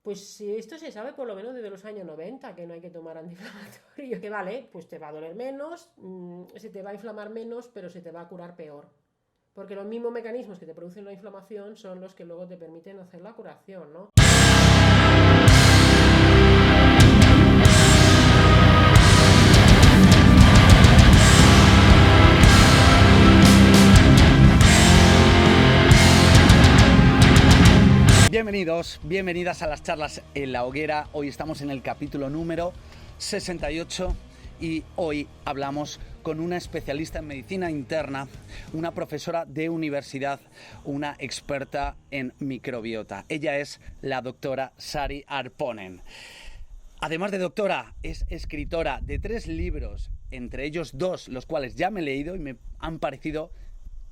Pues si esto se sabe por lo menos desde los años 90 que no hay que tomar antiinflamatorio, que vale, pues te va a doler menos, se te va a inflamar menos, pero se te va a curar peor. Porque los mismos mecanismos que te producen la inflamación son los que luego te permiten hacer la curación, ¿no? Bienvenidos, bienvenidas a las charlas en la hoguera. Hoy estamos en el capítulo número 68 y hoy hablamos con una especialista en medicina interna, una profesora de universidad, una experta en microbiota. Ella es la doctora Sari Arponen. Además de doctora, es escritora de 3 libros, entre ellos 2, los cuales ya me he leído y me han parecido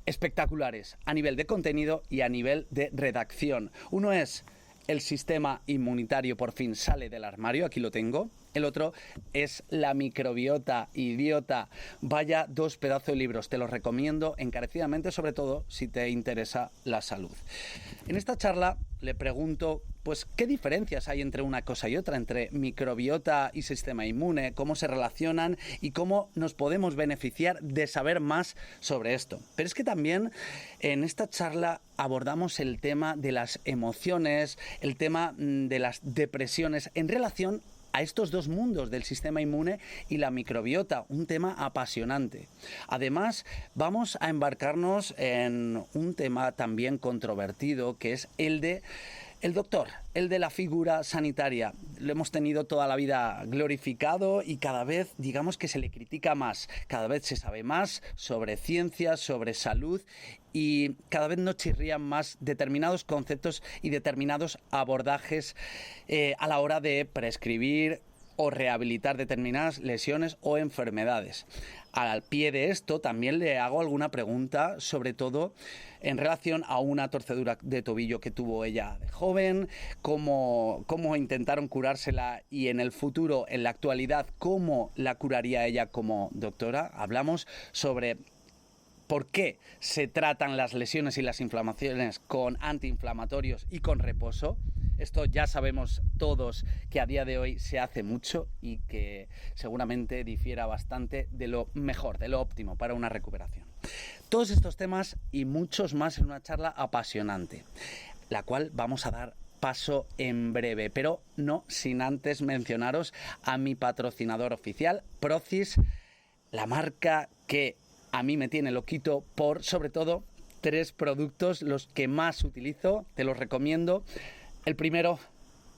espectaculares a nivel de contenido y a nivel de redacción. Uno es El sistema inmunitario por fin sale del armario, aquí lo tengo. El otro es La microbiota idiota. Vaya 2 pedazos de libros, te los recomiendo encarecidamente, sobre todo si te interesa la salud. En esta charla le pregunto, pues, ¿qué diferencias hay entre una cosa y otra, entre microbiota y sistema inmune? ¿Cómo se relacionan y cómo nos podemos beneficiar de saber más sobre esto? Pero es que también en esta charla abordamos el tema de las emociones, el tema de las depresiones en relación a estos 2 mundos del sistema inmune y la microbiota, un tema apasionante. Además, vamos a embarcarnos en un tema también controvertido, que es el de el doctor, el de la figura sanitaria. Lo hemos tenido toda la vida glorificado y cada vez, digamos, que se le critica más. Cada vez se sabe más sobre ciencia, sobre salud, y cada vez nos chirrían más determinados conceptos y determinados abordajes a la hora de prescribir o rehabilitar determinadas lesiones o enfermedades. Al pie de esto también le hago alguna pregunta, sobre todo en relación a una torcedura de tobillo que tuvo ella de joven, cómo intentaron curársela y en el futuro, en la actualidad, cómo la curaría ella como doctora. Hablamos sobre por qué se tratan las lesiones y las inflamaciones con antiinflamatorios y con reposo. Esto ya sabemos todos que a día de hoy se hace mucho y que seguramente difiera bastante de lo mejor, de lo óptimo para una recuperación. Todos estos temas y muchos más en una charla apasionante, la cual vamos a dar paso en breve, pero no sin antes mencionaros a mi patrocinador oficial, Procis, la marca que a mí me tiene loquito por, sobre todo, 3 productos, los que más utilizo, te los recomiendo. El primero,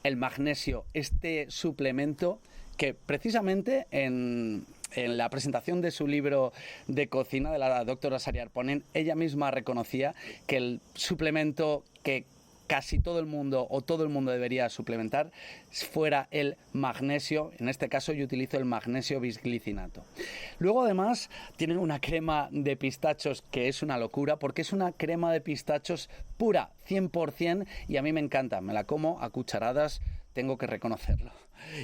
el magnesio, este suplemento que precisamente en la presentación de su libro de cocina de la doctora Sari Arponen, ella misma reconocía que el suplemento que casi todo el mundo o todo el mundo debería suplementar fuera el magnesio. En este caso yo utilizo el magnesio bisglicinato. Luego además tienen una crema de pistachos que es una locura porque es una crema de pistachos pura, 100%, y a mí me encanta, me la como a cucharadas, tengo que reconocerlo.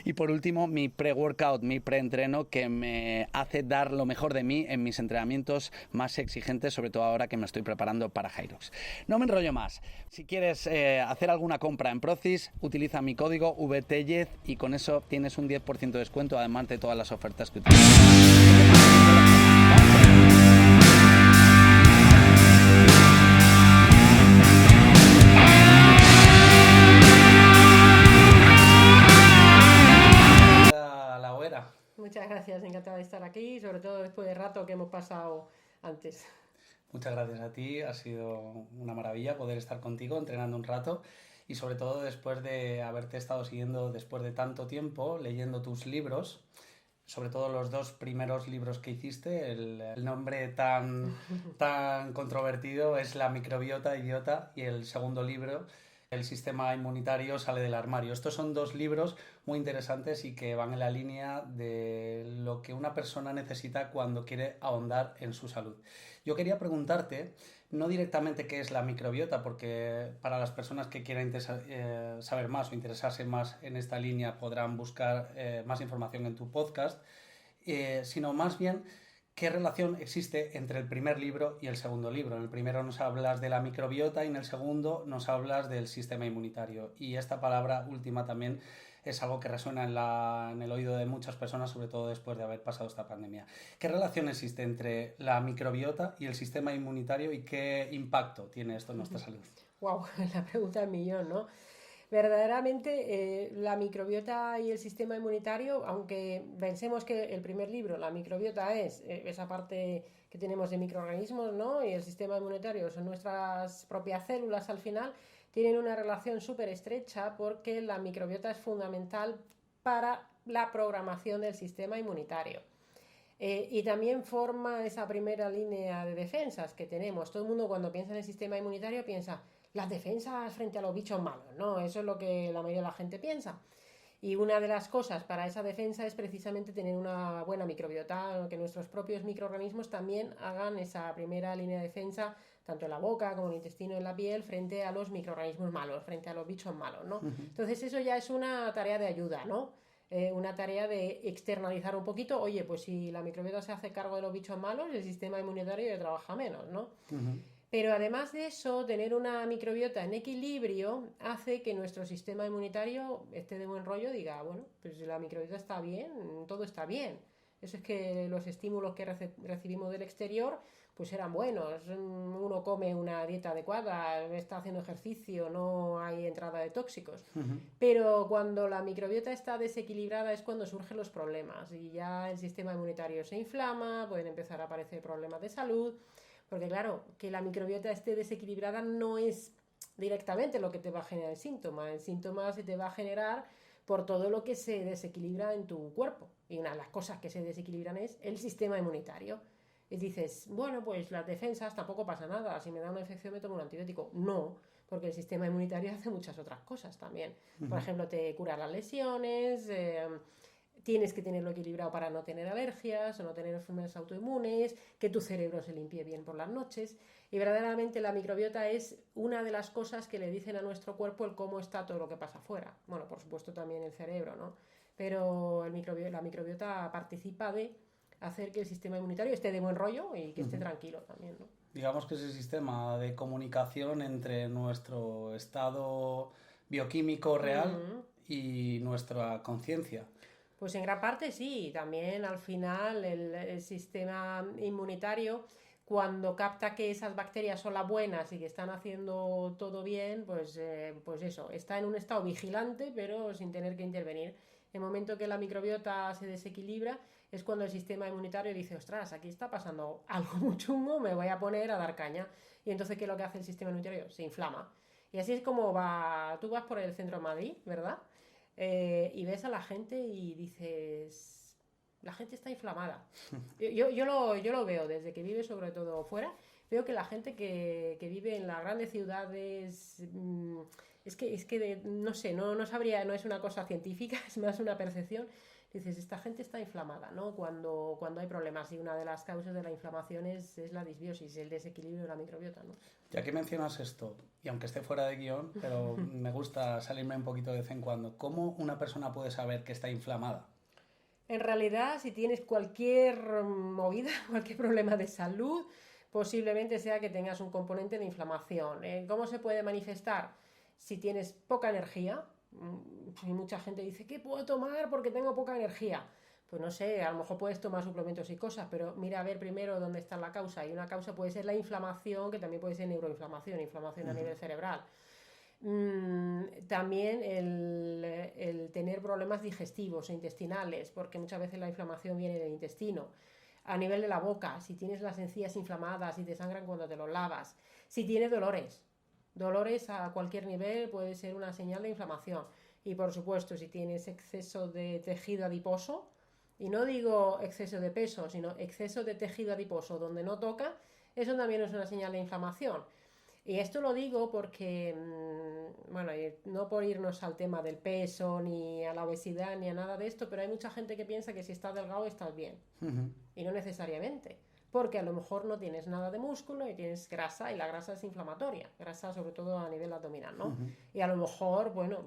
Y por último, mi pre-workout, mi preentreno, que me hace dar lo mejor de mí en mis entrenamientos más exigentes, sobre todo ahora que me estoy preparando para Hyrox. No me enrollo más. Si quieres hacer alguna compra en Procis, utiliza mi código VTELLEZ y con eso tienes un 10% de descuento, además de todas las ofertas que utilizas. Muchas gracias, encantada de estar aquí, sobre todo después del rato que hemos pasado antes. Muchas gracias a ti, ha sido una maravilla poder estar contigo entrenando un rato y sobre todo después de haberte estado siguiendo después de tanto tiempo, leyendo tus libros, sobre todo los 2 primeros libros que hiciste, el nombre tan controvertido es La microbiota idiota y el segundo libro, El sistema inmunitario sale del armario. Estos son 2 libros muy interesantes y que van en la línea de lo que una persona necesita cuando quiere ahondar en su salud. Yo quería preguntarte, no directamente qué es la microbiota, porque para las personas que quieran saber más o interesarse más en esta línea podrán buscar más información en tu podcast, sino más bien ¿qué relación existe entre el primer libro y el segundo libro? En el primero nos hablas de la microbiota y en el segundo nos hablas del sistema inmunitario. Y esta palabra última también es algo que resuena en el oído de muchas personas, sobre todo después de haber pasado esta pandemia. ¿Qué relación existe entre la microbiota y el sistema inmunitario y qué impacto tiene esto en nuestra salud? Wow, la pregunta del millón, ¿no? Verdaderamente, la microbiota y el sistema inmunitario, aunque pensemos que el primer libro, la microbiota es esa parte que tenemos de microorganismos, ¿no? Y el sistema inmunitario son nuestras propias células al final, tienen una relación súper estrecha porque la microbiota es fundamental para la programación del sistema inmunitario. Y también forma esa primera línea de defensas que tenemos. Todo el mundo cuando piensa en el sistema inmunitario piensa las defensas frente a los bichos malos, ¿no? Eso es lo que la mayoría de la gente piensa. Y una de las cosas para esa defensa es precisamente tener una buena microbiota, que nuestros propios microorganismos también hagan esa primera línea de defensa, tanto en la boca como en el intestino, en la piel, frente a los microorganismos malos, frente a los bichos malos, ¿no? Entonces eso ya es una tarea de ayuda, ¿no? Una tarea de externalizar un poquito, oye, pues si la microbiota se hace cargo de los bichos malos, el sistema inmunitario ya trabaja menos, ¿no? Pero además de eso, tener una microbiota en equilibrio hace que nuestro sistema inmunitario esté de buen rollo, diga, bueno, pues si la microbiota está bien, todo está bien. Eso es que los estímulos que recibimos del exterior pues eran buenos. Uno come una dieta adecuada, está haciendo ejercicio, no hay entrada de tóxicos. Pero cuando la microbiota está desequilibrada es cuando surgen los problemas y ya el sistema inmunitario se inflama, pueden empezar a aparecer problemas de salud. Porque claro, que la microbiota esté desequilibrada no es directamente lo que te va a generar el síntoma. El síntoma se te va a generar por todo lo que se desequilibra en tu cuerpo. Y una de las cosas que se desequilibran es el sistema inmunitario. Y dices, bueno, pues las defensas tampoco pasa nada. Si me da una infección me tomo un antibiótico. No, porque el sistema inmunitario hace muchas otras cosas también. Por ejemplo, te cura las lesiones, tienes que tenerlo equilibrado para no tener alergias o no tener enfermedades autoinmunes, que tu cerebro se limpie bien por las noches. Y verdaderamente la microbiota es una de las cosas que le dicen a nuestro cuerpo el cómo está todo lo que pasa afuera. Bueno, por supuesto también el cerebro, ¿no? Pero la microbiota participa de hacer que el sistema inmunitario esté de buen rollo y que esté tranquilo también, ¿no? Digamos que es el sistema de comunicación entre nuestro estado bioquímico real y nuestra conciencia. Pues en gran parte sí, también al final el sistema inmunitario, cuando capta que esas bacterias son las buenas y que están haciendo todo bien, pues eso, está en un estado vigilante pero sin tener que intervenir. El momento que la microbiota se desequilibra es cuando el sistema inmunitario dice, ostras, aquí está pasando algo muy chungo, me voy a poner a dar caña. Y entonces, ¿qué es lo que hace el sistema inmunitario? Se inflama. Y así es como tú vas por el centro de Madrid, ¿verdad? Y ves a la gente y dices, la gente está inflamada. Yo lo veo desde que vive sobre todo fuera, veo que la gente que vive en las grandes ciudades, es que no sé, no sabría, no es una cosa científica, es más una percepción. Dices, esta gente está inflamada, ¿no? Cuando hay problemas, y una de las causas de la inflamación es la disbiosis, el desequilibrio de la microbiota, ¿no? Ya que mencionas esto, y aunque esté fuera de guión, pero me gusta salirme un poquito de vez en cuando, ¿cómo una persona puede saber que está inflamada? En realidad, si tienes cualquier movida, cualquier problema de salud, posiblemente sea que tengas un componente de inflamación. ¿Cómo se puede manifestar? Si tienes poca energía, y mucha gente dice, ¿qué puedo tomar porque tengo poca energía? Pues no sé, a lo mejor puedes tomar suplementos y cosas, pero mira a ver primero dónde está la causa. Y una causa puede ser la inflamación, que también puede ser neuroinflamación, inflamación a nivel cerebral. También el tener problemas digestivos e intestinales, porque muchas veces la inflamación viene del intestino. A nivel de la boca, si tienes las encías inflamadas y te sangran cuando te los lavas. Si tienes dolores a cualquier nivel puede ser una señal de inflamación. Y por supuesto, si tienes exceso de tejido adiposo, y no digo exceso de peso, sino exceso de tejido adiposo donde no toca, eso también es una señal de inflamación. Y esto lo digo porque, bueno, no por irnos al tema del peso, ni a la obesidad, ni a nada de esto, pero hay mucha gente que piensa que si estás delgado estás bien. Y no necesariamente. Porque a lo mejor no tienes nada de músculo y tienes grasa, y la grasa es inflamatoria, grasa sobre todo a nivel abdominal, ¿no? Y a lo mejor, bueno,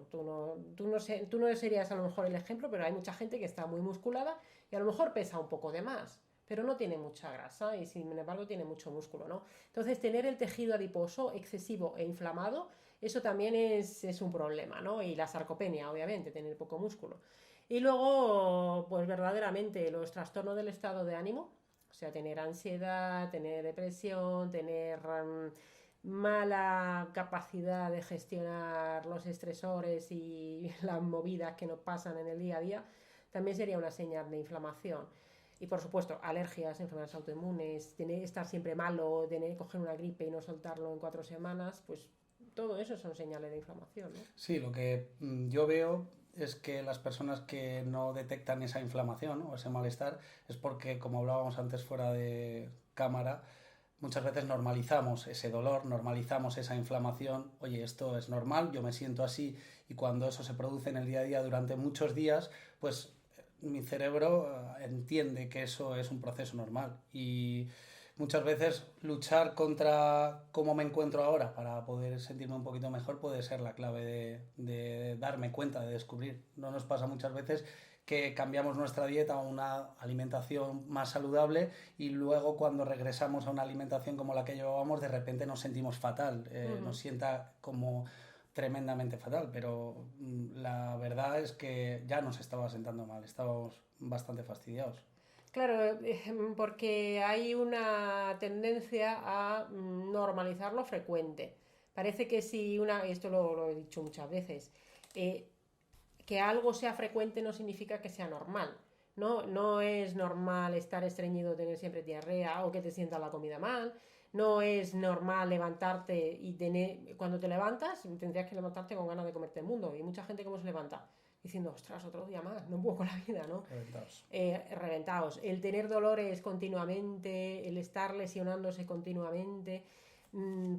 tú no serías a lo mejor el ejemplo, pero hay mucha gente que está muy musculada y a lo mejor pesa un poco de más. pero no tiene mucha grasa y sin embargo tiene mucho músculo, ¿no? Entonces tener el tejido adiposo excesivo e inflamado, eso también es un problema, ¿no? Y la sarcopenia, obviamente, tener poco músculo. Y luego, pues verdaderamente los trastornos del estado de ánimo, o sea, tener ansiedad, tener depresión, tener mala capacidad de gestionar los estresores y las movidas que nos pasan en el día a día, también sería una señal de inflamación. Y por supuesto, alergias, enfermedades autoinmunes, estar siempre malo, coger una gripe y no soltarlo en 4 semanas, pues todo eso son señales de inflamación, ¿no? Sí, lo que yo veo es que las personas que no detectan esa inflamación o ese malestar es porque, como hablábamos antes fuera de cámara, muchas veces normalizamos ese dolor, normalizamos esa inflamación. Oye, esto es normal, yo me siento así, y cuando eso se produce en el día a día durante muchos días, pues mi cerebro entiende que eso es un proceso normal, y muchas veces luchar contra cómo me encuentro ahora para poder sentirme un poquito mejor puede ser la clave de darme cuenta, de descubrir. No nos pasa muchas veces que cambiamos nuestra dieta a una alimentación más saludable y luego cuando regresamos a una alimentación como la que llevábamos, de repente nos sentimos fatal, nos sienta como tremendamente fatal, pero la verdad es que ya nos estaba sentando mal, estábamos bastante fastidiados. Claro, porque hay una tendencia a normalizar lo frecuente. Parece que si esto lo he dicho muchas veces, eh, que algo sea frecuente no significa que sea normal. No, no es normal estar estreñido, tener siempre diarrea o que te sienta la comida mal. No es normal levantarte y cuando te levantas, tendrías que levantarte con ganas de comerte el mundo. Y mucha gente, ¿cómo se levanta? Diciendo, ostras, otro día más, no puedo con la vida, ¿no? Reventados. Reventados. El tener dolores continuamente, el estar lesionándose continuamente,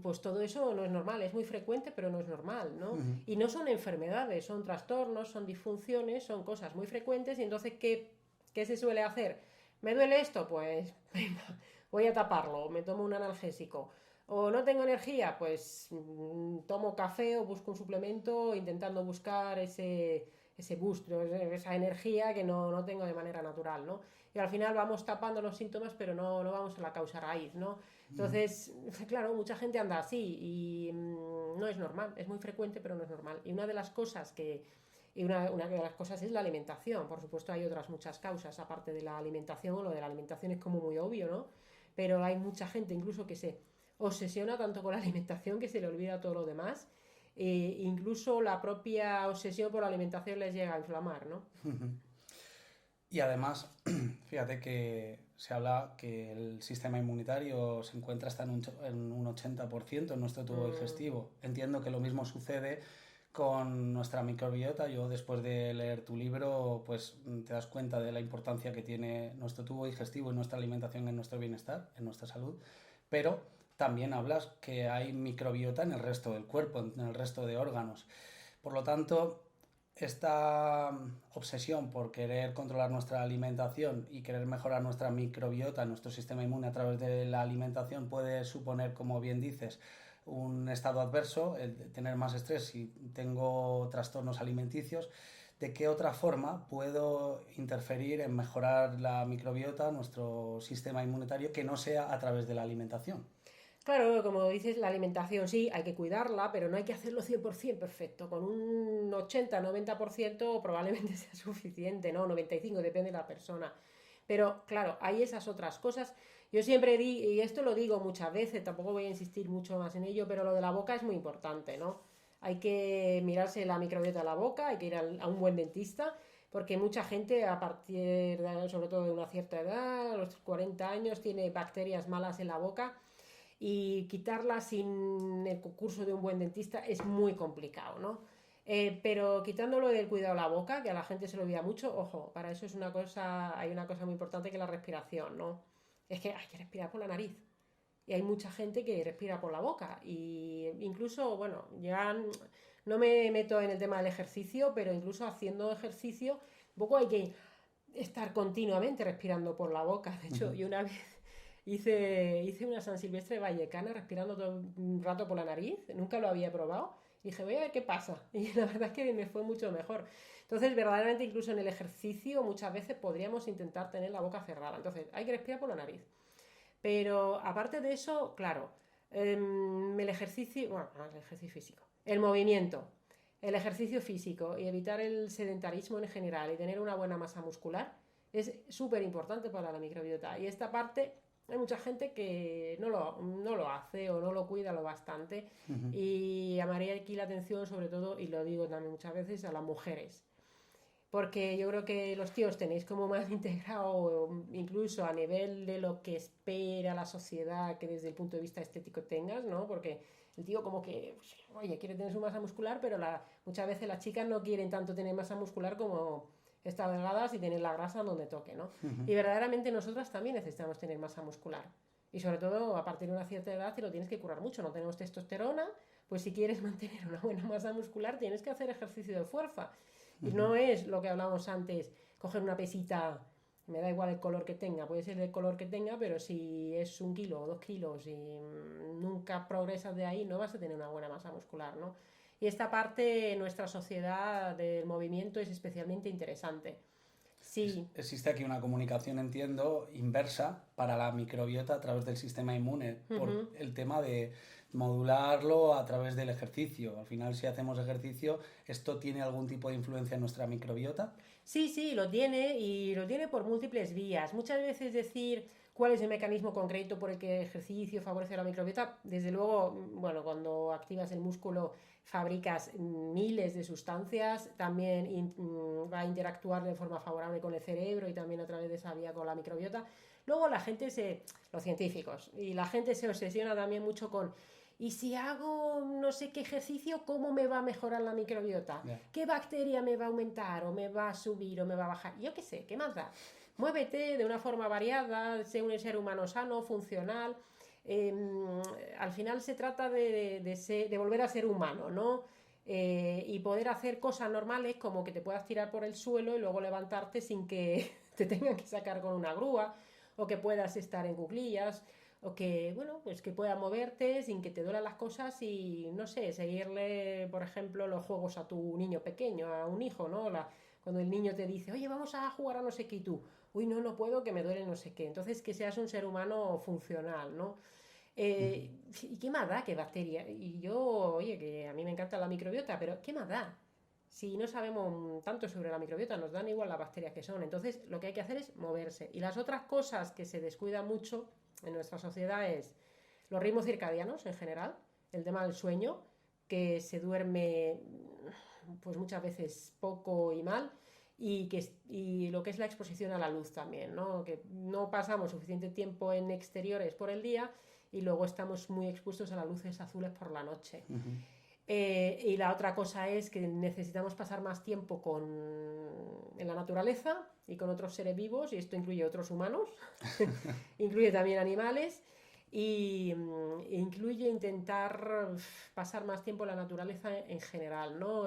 pues todo eso no es normal, es muy frecuente, pero no es normal, ¿no? Y no son enfermedades, son trastornos, son disfunciones, son cosas muy frecuentes. Y entonces, ¿qué se suele hacer? ¿Me duele esto? Pues venga, voy a taparlo, me tomo un analgésico. O no tengo energía, pues tomo café o busco un suplemento intentando buscar ese boost, esa energía que no tengo de manera natural, ¿no? Y al final vamos tapando los síntomas, pero no vamos a la causa raíz, ¿no? Entonces, claro, mucha gente anda así y no es normal, es muy frecuente, pero no es normal. Y una de las cosas una de las cosas es la alimentación. Por supuesto, hay otras muchas causas aparte de la alimentación. Lo de la alimentación es como muy obvio, ¿no? Pero hay mucha gente incluso que se obsesiona tanto con la alimentación que se le olvida todo lo demás. Incluso la propia obsesión por la alimentación les llega a inflamar, ¿no? Y además, fíjate que se habla que el sistema inmunitario se encuentra hasta en un 80% en nuestro tubo digestivo. Entiendo que lo mismo sucede con nuestra microbiota. Yo, después de leer tu libro, pues te das cuenta de la importancia que tiene nuestro tubo digestivo y nuestra alimentación en nuestro bienestar, en nuestra salud. Pero también hablas que hay microbiota en el resto del cuerpo, en el resto de órganos. Por lo tanto, esta obsesión por querer controlar nuestra alimentación y querer mejorar nuestra microbiota, nuestro sistema inmune a través de la alimentación, puede suponer, como bien dices, un estado adverso, el de tener más estrés si tengo trastornos alimenticios. ¿De qué otra forma puedo interferir en mejorar la microbiota, nuestro sistema inmunitario, que no sea a través de la alimentación? Claro, como dices, la alimentación sí, hay que cuidarla, pero no hay que hacerlo 100% perfecto. Con un 80-90% probablemente sea suficiente, ¿no? 95%, depende de la persona. Pero claro, hay esas otras cosas. Yo siempre y esto lo digo muchas veces, tampoco voy a insistir mucho más en ello, pero lo de la boca es muy importante, ¿no? Hay que mirarse la microbiota de la boca, hay que ir a un buen dentista, porque mucha gente a partir, sobre todo de una cierta edad, a los 40 años, tiene bacterias malas en la boca y quitarla sin el concurso de un buen dentista es muy complicado, ¿no? Pero quitándolo del cuidado de la boca, que a la gente se lo olvida mucho, ojo, para eso hay una cosa muy importante que es la respiración, ¿no? Es que hay que respirar por la nariz. Y hay mucha gente que respira por la boca. Y incluso, bueno, ya no me meto en el tema del ejercicio, pero incluso haciendo ejercicio, un poco hay que estar continuamente respirando por la boca. De hecho, yo una vez hice una San Silvestre vallecana respirando todo un rato por la nariz, nunca lo había probado Y dije, voy a ver qué pasa. Y la verdad es que me fue mucho mejor. Entonces, verdaderamente, incluso en el ejercicio, muchas veces podríamos intentar tener la boca cerrada. Entonces, hay que respirar por la nariz. Pero aparte de eso, claro, el ejercicio, bueno, el ejercicio físico, el movimiento, el ejercicio físico y evitar el sedentarismo en general y tener una buena masa muscular es súper importante para la microbiota. Y esta parte hay mucha gente que no lo hace o no lo cuida lo bastante. Y llamaría aquí la atención sobre todo, y lo digo también muchas veces, a las mujeres. Porque yo creo que los tíos tenéis como más integrado, incluso a nivel de lo que espera la sociedad, que desde el punto de vista estético tengas, ¿no? Porque el tío como que, pues, oye, quiere tener su masa muscular, pero muchas veces las chicas no quieren tanto tener masa muscular como estar delgadas y tener la grasa donde toque, ¿no? Y verdaderamente nosotras también necesitamos tener masa muscular. Y sobre todo a partir de una cierta edad te lo tienes que curar mucho, no tenemos testosterona, pues si quieres mantener una buena masa muscular tienes que hacer ejercicio de fuerza. Y no es lo que hablábamos antes, coger una pesita, me da igual el color que tenga, puede ser el color que tenga, pero si es 1 kilo o 2 kilos y nunca progresas de ahí, no vas a tener una buena masa muscular, ¿no? Y esta parte, nuestra sociedad del movimiento es especialmente interesante. Sí. Existe aquí una comunicación, entiendo, inversa para la microbiota a través del sistema inmune, por el tema de modularlo a través del ejercicio. Al final, si hacemos ejercicio, ¿esto tiene algún tipo de influencia en nuestra microbiota? Sí, sí, lo tiene y lo tiene por múltiples vías. Muchas veces decir cuál es el mecanismo concreto por el que el ejercicio favorece la microbiota, desde luego, bueno, cuando activas el músculo fabricas miles de sustancias, también va a interactuar de forma favorable con el cerebro y también a través de esa vía con la microbiota. Luego los científicos, y la gente se obsesiona también mucho con y si hago no sé qué ejercicio, ¿cómo me va a mejorar la microbiota? Yeah. ¿Qué bacteria me va a aumentar o me va a subir o me va a bajar? Yo qué sé, ¿qué más da? Muévete de una forma variada, sé un ser humano sano, funcional. Al final se trata de volver a ser humano, ¿no? Y poder hacer cosas normales como que te puedas tirar por el suelo y luego levantarte sin que te tengan que sacar con una grúa, o que puedas estar en cuclillas, o que, bueno, pues que puedas moverte sin que te duelan las cosas y, no sé, seguirle, por ejemplo, los juegos a tu niño pequeño, a un hijo, ¿no? Cuando el niño te dice, oye, vamos a jugar a no sé qué, y tú, uy, no, no puedo, que me duele no sé qué. Entonces, que seas un ser humano funcional, ¿no? ¿Y qué más da? ¿Qué bacteria? Y yo, oye, que a mí me encanta la microbiota, pero ¿qué más da? Si no sabemos tanto sobre la microbiota, nos dan igual las bacterias que son. Entonces, lo que hay que hacer es moverse. Y las otras cosas que se descuidan mucho en nuestra sociedad es los ritmos circadianos en general, el tema del sueño, que se duerme pues muchas veces poco y mal, y lo que es la exposición a la luz también, ¿no? Que no pasamos suficiente tiempo en exteriores por el día y luego estamos muy expuestos a las luces azules por la noche. Y la otra cosa es que necesitamos pasar más tiempo en la naturaleza y con otros seres vivos, y esto incluye otros humanos, incluye también animales, y incluye intentar pasar más tiempo en la naturaleza en general, ¿no?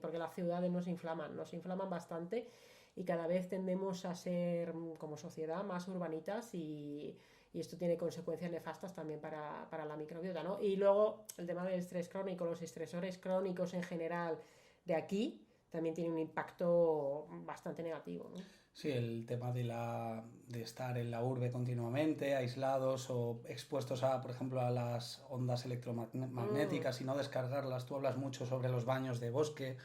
Porque las ciudades nos inflaman bastante, y cada vez tendemos a ser como sociedad más urbanitas, y esto tiene consecuencias nefastas también para la microbiota, ¿no? Y luego el tema del estrés crónico, los estresores crónicos en general de aquí también tiene un impacto bastante negativo, ¿no? Sí, el tema de estar en la urbe continuamente, aislados o expuestos a, por ejemplo, a las ondas electromagnéticas y no descargarlas. Tú hablas mucho sobre los baños de bosque.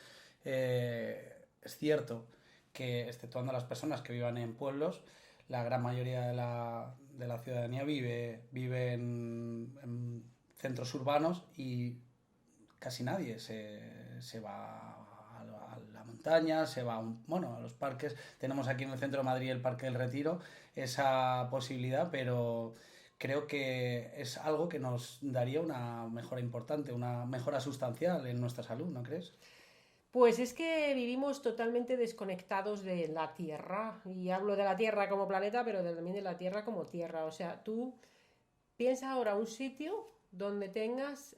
Es cierto que, exceptuando a las personas que vivan en pueblos, la gran mayoría de la ciudadanía vive en centros urbanos, y casi nadie se va a la montaña, se va a los parques. Tenemos aquí en el centro de Madrid el Parque del Retiro, esa posibilidad, pero creo que es algo que nos daría una mejora importante, una mejora sustancial en nuestra salud, ¿no crees? Pues es que vivimos totalmente desconectados de la Tierra, y hablo de la Tierra como planeta, pero también de la Tierra como tierra. O sea, tú piensa ahora un sitio donde tengas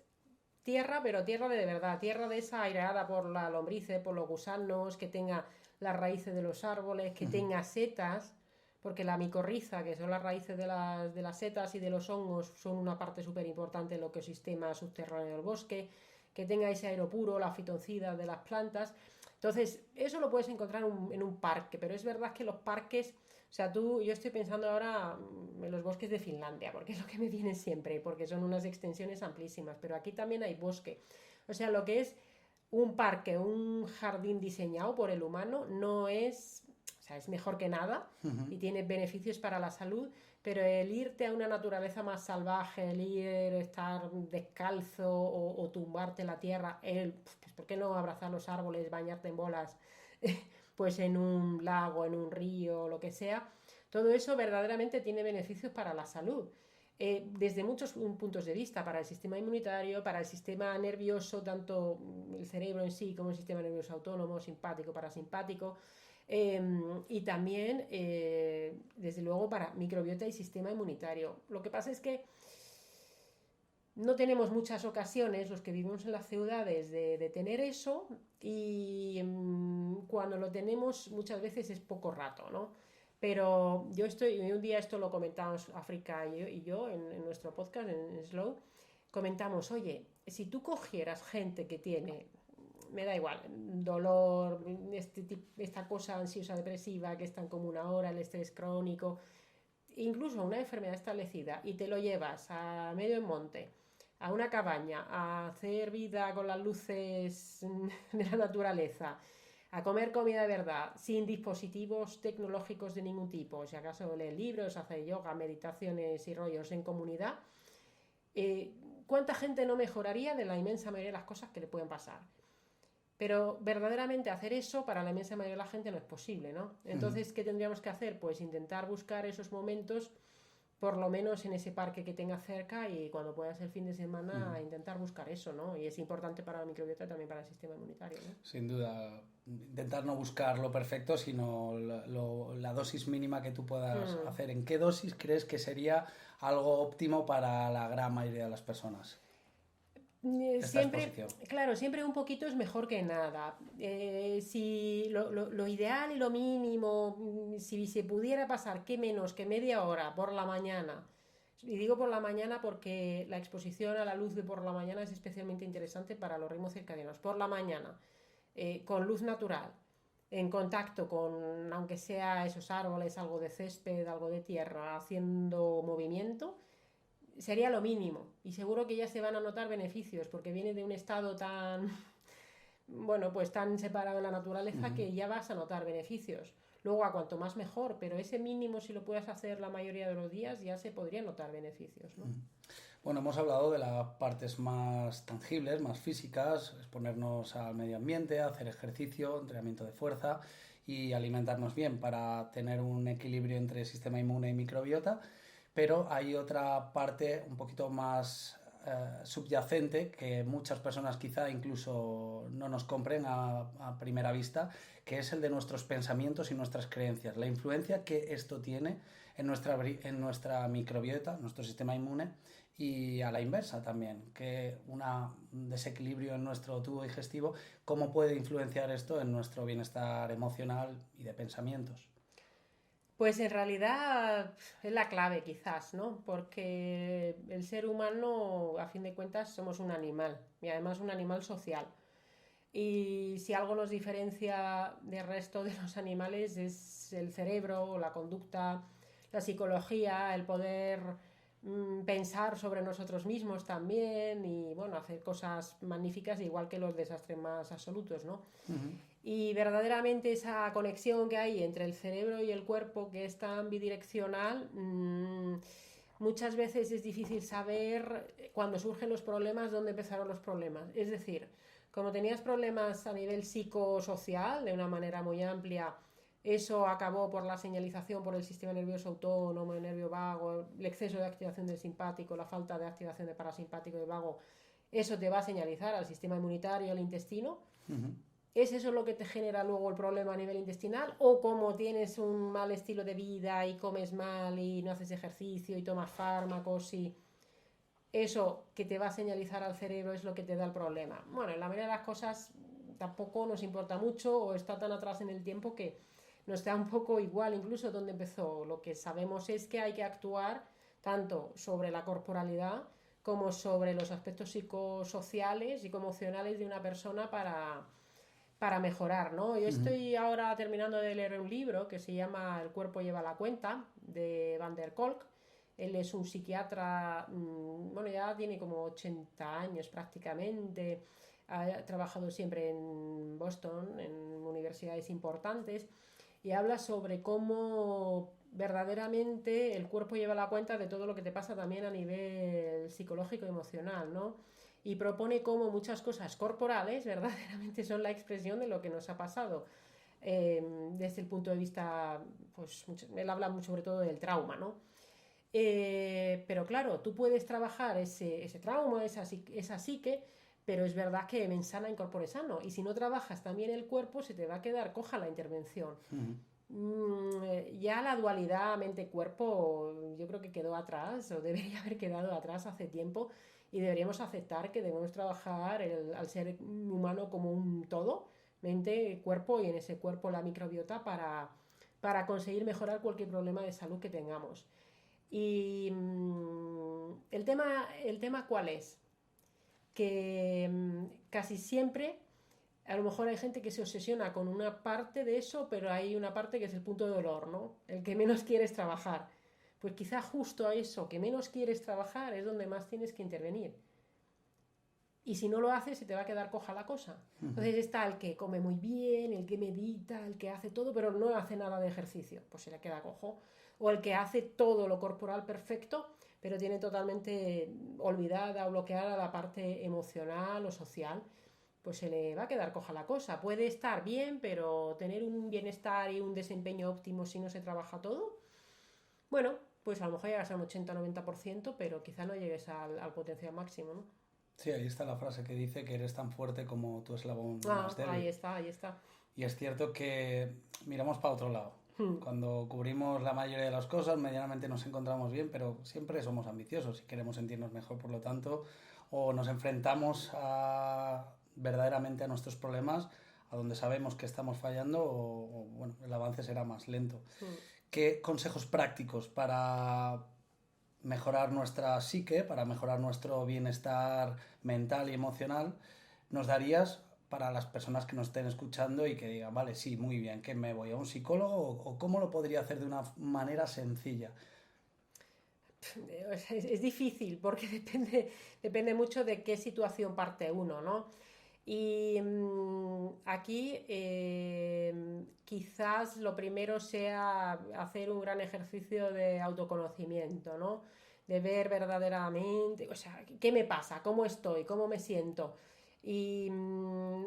tierra, pero tierra de verdad, tierra de esa aireada por la lombrices, por los gusanos, que tenga las raíces de los árboles, que tenga setas, porque la micorriza, que son las raíces de las setas y de los hongos, son una parte súper importante del ecosistema subterráneo del bosque, que tenga ese aire puro, la fitoncida de las plantas. Entonces, eso lo puedes encontrar en un parque, pero es verdad que los parques, o sea, yo estoy pensando ahora en los bosques de Finlandia, porque es lo que me viene siempre, porque son unas extensiones amplísimas, pero aquí también hay bosque. O sea, lo que es un parque, un jardín diseñado por el humano, no es, o sea, es mejor que nada y tiene beneficios para la salud, pero el irte a una naturaleza más salvaje, el estar descalzo o tumbarte en la tierra, pues ¿por qué no abrazar los árboles, bañarte en bolas, pues en un lago, en un río, lo que sea? Todo eso verdaderamente tiene beneficios para la salud. Desde muchos puntos de vista, para el sistema inmunitario, para el sistema nervioso, tanto el cerebro en sí como el sistema nervioso autónomo, simpático, parasimpático, y también, desde luego, para microbiota y sistema inmunitario. Lo que pasa es que no tenemos muchas ocasiones, los que vivimos en las ciudades, de tener eso, y cuando lo tenemos muchas veces es poco rato, ¿no? Pero un día esto lo comentamos África y yo en nuestro podcast, en Slow, comentamos, oye, si tú cogieras gente que tiene, me da igual, dolor, esta cosa ansiosa depresiva que es tan común ahora, el estrés crónico, incluso una enfermedad establecida, y te lo llevas a medio en monte, a una cabaña, a hacer vida con las luces de la naturaleza, a comer comida de verdad, sin dispositivos tecnológicos de ningún tipo, si acaso leer libros, hacer yoga, meditaciones y rollos en comunidad, ¿cuánta gente no mejoraría de la inmensa mayoría de las cosas que le pueden pasar? Pero verdaderamente hacer eso para la inmensa mayoría de la gente no es posible, ¿no? Entonces, ¿qué tendríamos que hacer? Pues intentar buscar esos momentos, por lo menos en ese parque que tenga cerca, y cuando pueda ser fin de semana intentar buscar eso, ¿no? Y es importante para la microbiota y también para el sistema inmunitario, ¿no? Sin duda, intentar no buscar lo perfecto, sino la dosis mínima que tú puedas hacer. ¿En qué dosis crees que sería algo óptimo para la gran mayoría de las personas? Siempre, claro, siempre un poquito es mejor que nada. Si lo ideal y lo mínimo, si se pudiera pasar qué menos que media hora por la mañana, y digo por la mañana porque la exposición a la luz de por la mañana es especialmente interesante para los ritmos circadianos. Por la mañana, con luz natural, en contacto con, aunque sea esos árboles, algo de césped, algo de tierra, haciendo movimiento, sería lo mínimo, y seguro que ya se van a notar beneficios porque viene de un estado tan, bueno, pues tan separado de la naturaleza, que ya vas a notar beneficios. Luego, a cuanto más mejor, pero ese mínimo, si lo puedes hacer la mayoría de los días, ya se podrían notar beneficios, ¿no? Bueno, hemos hablado de las partes más tangibles, más físicas, exponernos al medio ambiente, hacer ejercicio, entrenamiento de fuerza y alimentarnos bien para tener un equilibrio entre sistema inmune y microbiota. Pero hay otra parte un poquito más subyacente que muchas personas quizá incluso no nos compren a primera vista, que es el de nuestros pensamientos y nuestras creencias, la influencia que esto tiene en nuestra microbiota, nuestro sistema inmune, y a la inversa también, que un desequilibrio en nuestro tubo digestivo, cómo puede influenciar esto en nuestro bienestar emocional y de pensamientos. Pues en realidad es la clave quizás, ¿no? Porque el ser humano, a fin de cuentas, somos un animal, y además un animal social. Y si algo nos diferencia del resto de los animales es el cerebro, la conducta, la psicología, el poder pensar sobre nosotros mismos también, y bueno, hacer cosas magníficas, igual que los desastres más absolutos, ¿no? Y verdaderamente esa conexión que hay entre el cerebro y el cuerpo, que es tan bidireccional, muchas veces es difícil saber cuando surgen los problemas, dónde empezaron los problemas. Es decir, como tenías problemas a nivel psicosocial de una manera muy amplia, eso acabó por la señalización por el sistema nervioso autónomo, el nervio vago, el exceso de activación del simpático, la falta de activación del parasimpático y del vago. Eso te va a señalizar al sistema inmunitario, al intestino. ¿Es eso lo que te genera luego el problema a nivel intestinal? ¿O como tienes un mal estilo de vida y comes mal y no haces ejercicio y tomas fármacos, y eso que te va a señalizar al cerebro es lo que te da el problema? Bueno, en la mayoría de las cosas tampoco nos importa mucho, o está tan atrás en el tiempo que nos da un poco igual incluso dónde empezó. Lo que sabemos es que hay que actuar tanto sobre la corporalidad como sobre los aspectos psicosociales, psicoemocionales de una persona para mejorar, ¿no? Yo estoy ahora terminando de leer un libro que se llama El cuerpo lleva la cuenta, de Van der Kolk. Él es un psiquiatra, bueno, ya tiene como 80 años prácticamente, ha trabajado siempre en Boston, en universidades importantes, y habla sobre cómo verdaderamente el cuerpo lleva la cuenta de todo lo que te pasa también a nivel psicológico y emocional, ¿no? Y propone cómo muchas cosas corporales verdaderamente son la expresión de lo que nos ha pasado. Desde el punto de vista, pues él habla sobre todo del trauma, ¿no? Pero claro, tú puedes trabajar ese trauma, esa psique, pero es verdad que men sana in corpore sano, y si no trabajas también el cuerpo, se te va a quedar coja la intervención. Ya la dualidad mente-cuerpo yo creo que quedó atrás, o debería haber quedado atrás hace tiempo, y deberíamos aceptar que debemos trabajar al ser humano como un todo, mente, cuerpo, y en ese cuerpo la microbiota para conseguir mejorar cualquier problema de salud que tengamos. Y el tema ¿cuál es? Que casi siempre a lo mejor hay gente que se obsesiona con una parte de eso, pero hay una parte que es el punto de dolor, ¿no? El que menos quieres trabajar. Pues quizá justo a eso que menos quieres trabajar es donde más tienes que intervenir. Y si no lo haces, se te va a quedar coja la cosa. Entonces está el que come muy bien, el que medita, el que hace todo, pero no hace nada de ejercicio, pues se le queda cojo. O el que hace todo lo corporal perfecto, pero tiene totalmente olvidada o bloqueada la parte emocional o social, pues se le va a quedar coja la cosa. Puede estar bien, pero tener un bienestar y un desempeño óptimo si no se trabaja todo, bueno, pues a lo mejor llegas a un 80-90%, pero quizá no llegues al potencial máximo, ¿no? Sí, ahí está la frase que dice que eres tan fuerte como tu eslabón más débil. Ahí está, ahí está. Y es cierto que miramos para otro lado. Cuando cubrimos la mayoría de las cosas, medianamente nos encontramos bien, pero siempre somos ambiciosos y queremos sentirnos mejor, por lo tanto, o nos enfrentamos verdaderamente a nuestros problemas, a donde sabemos que estamos fallando, o bueno, el avance será más lento. ¿Qué consejos prácticos para mejorar nuestra psique, para mejorar nuestro bienestar mental y emocional, nos darías para las personas que nos estén escuchando y que digan, vale, sí, muy bien, que me voy a un psicólogo o cómo lo podría hacer de una manera sencilla? Es difícil porque depende mucho de qué situación parte uno, ¿no? Y aquí quizás lo primero sea hacer un gran ejercicio de autoconocimiento, ¿no? De ver verdaderamente, o sea, qué me pasa, cómo estoy, cómo me siento. Y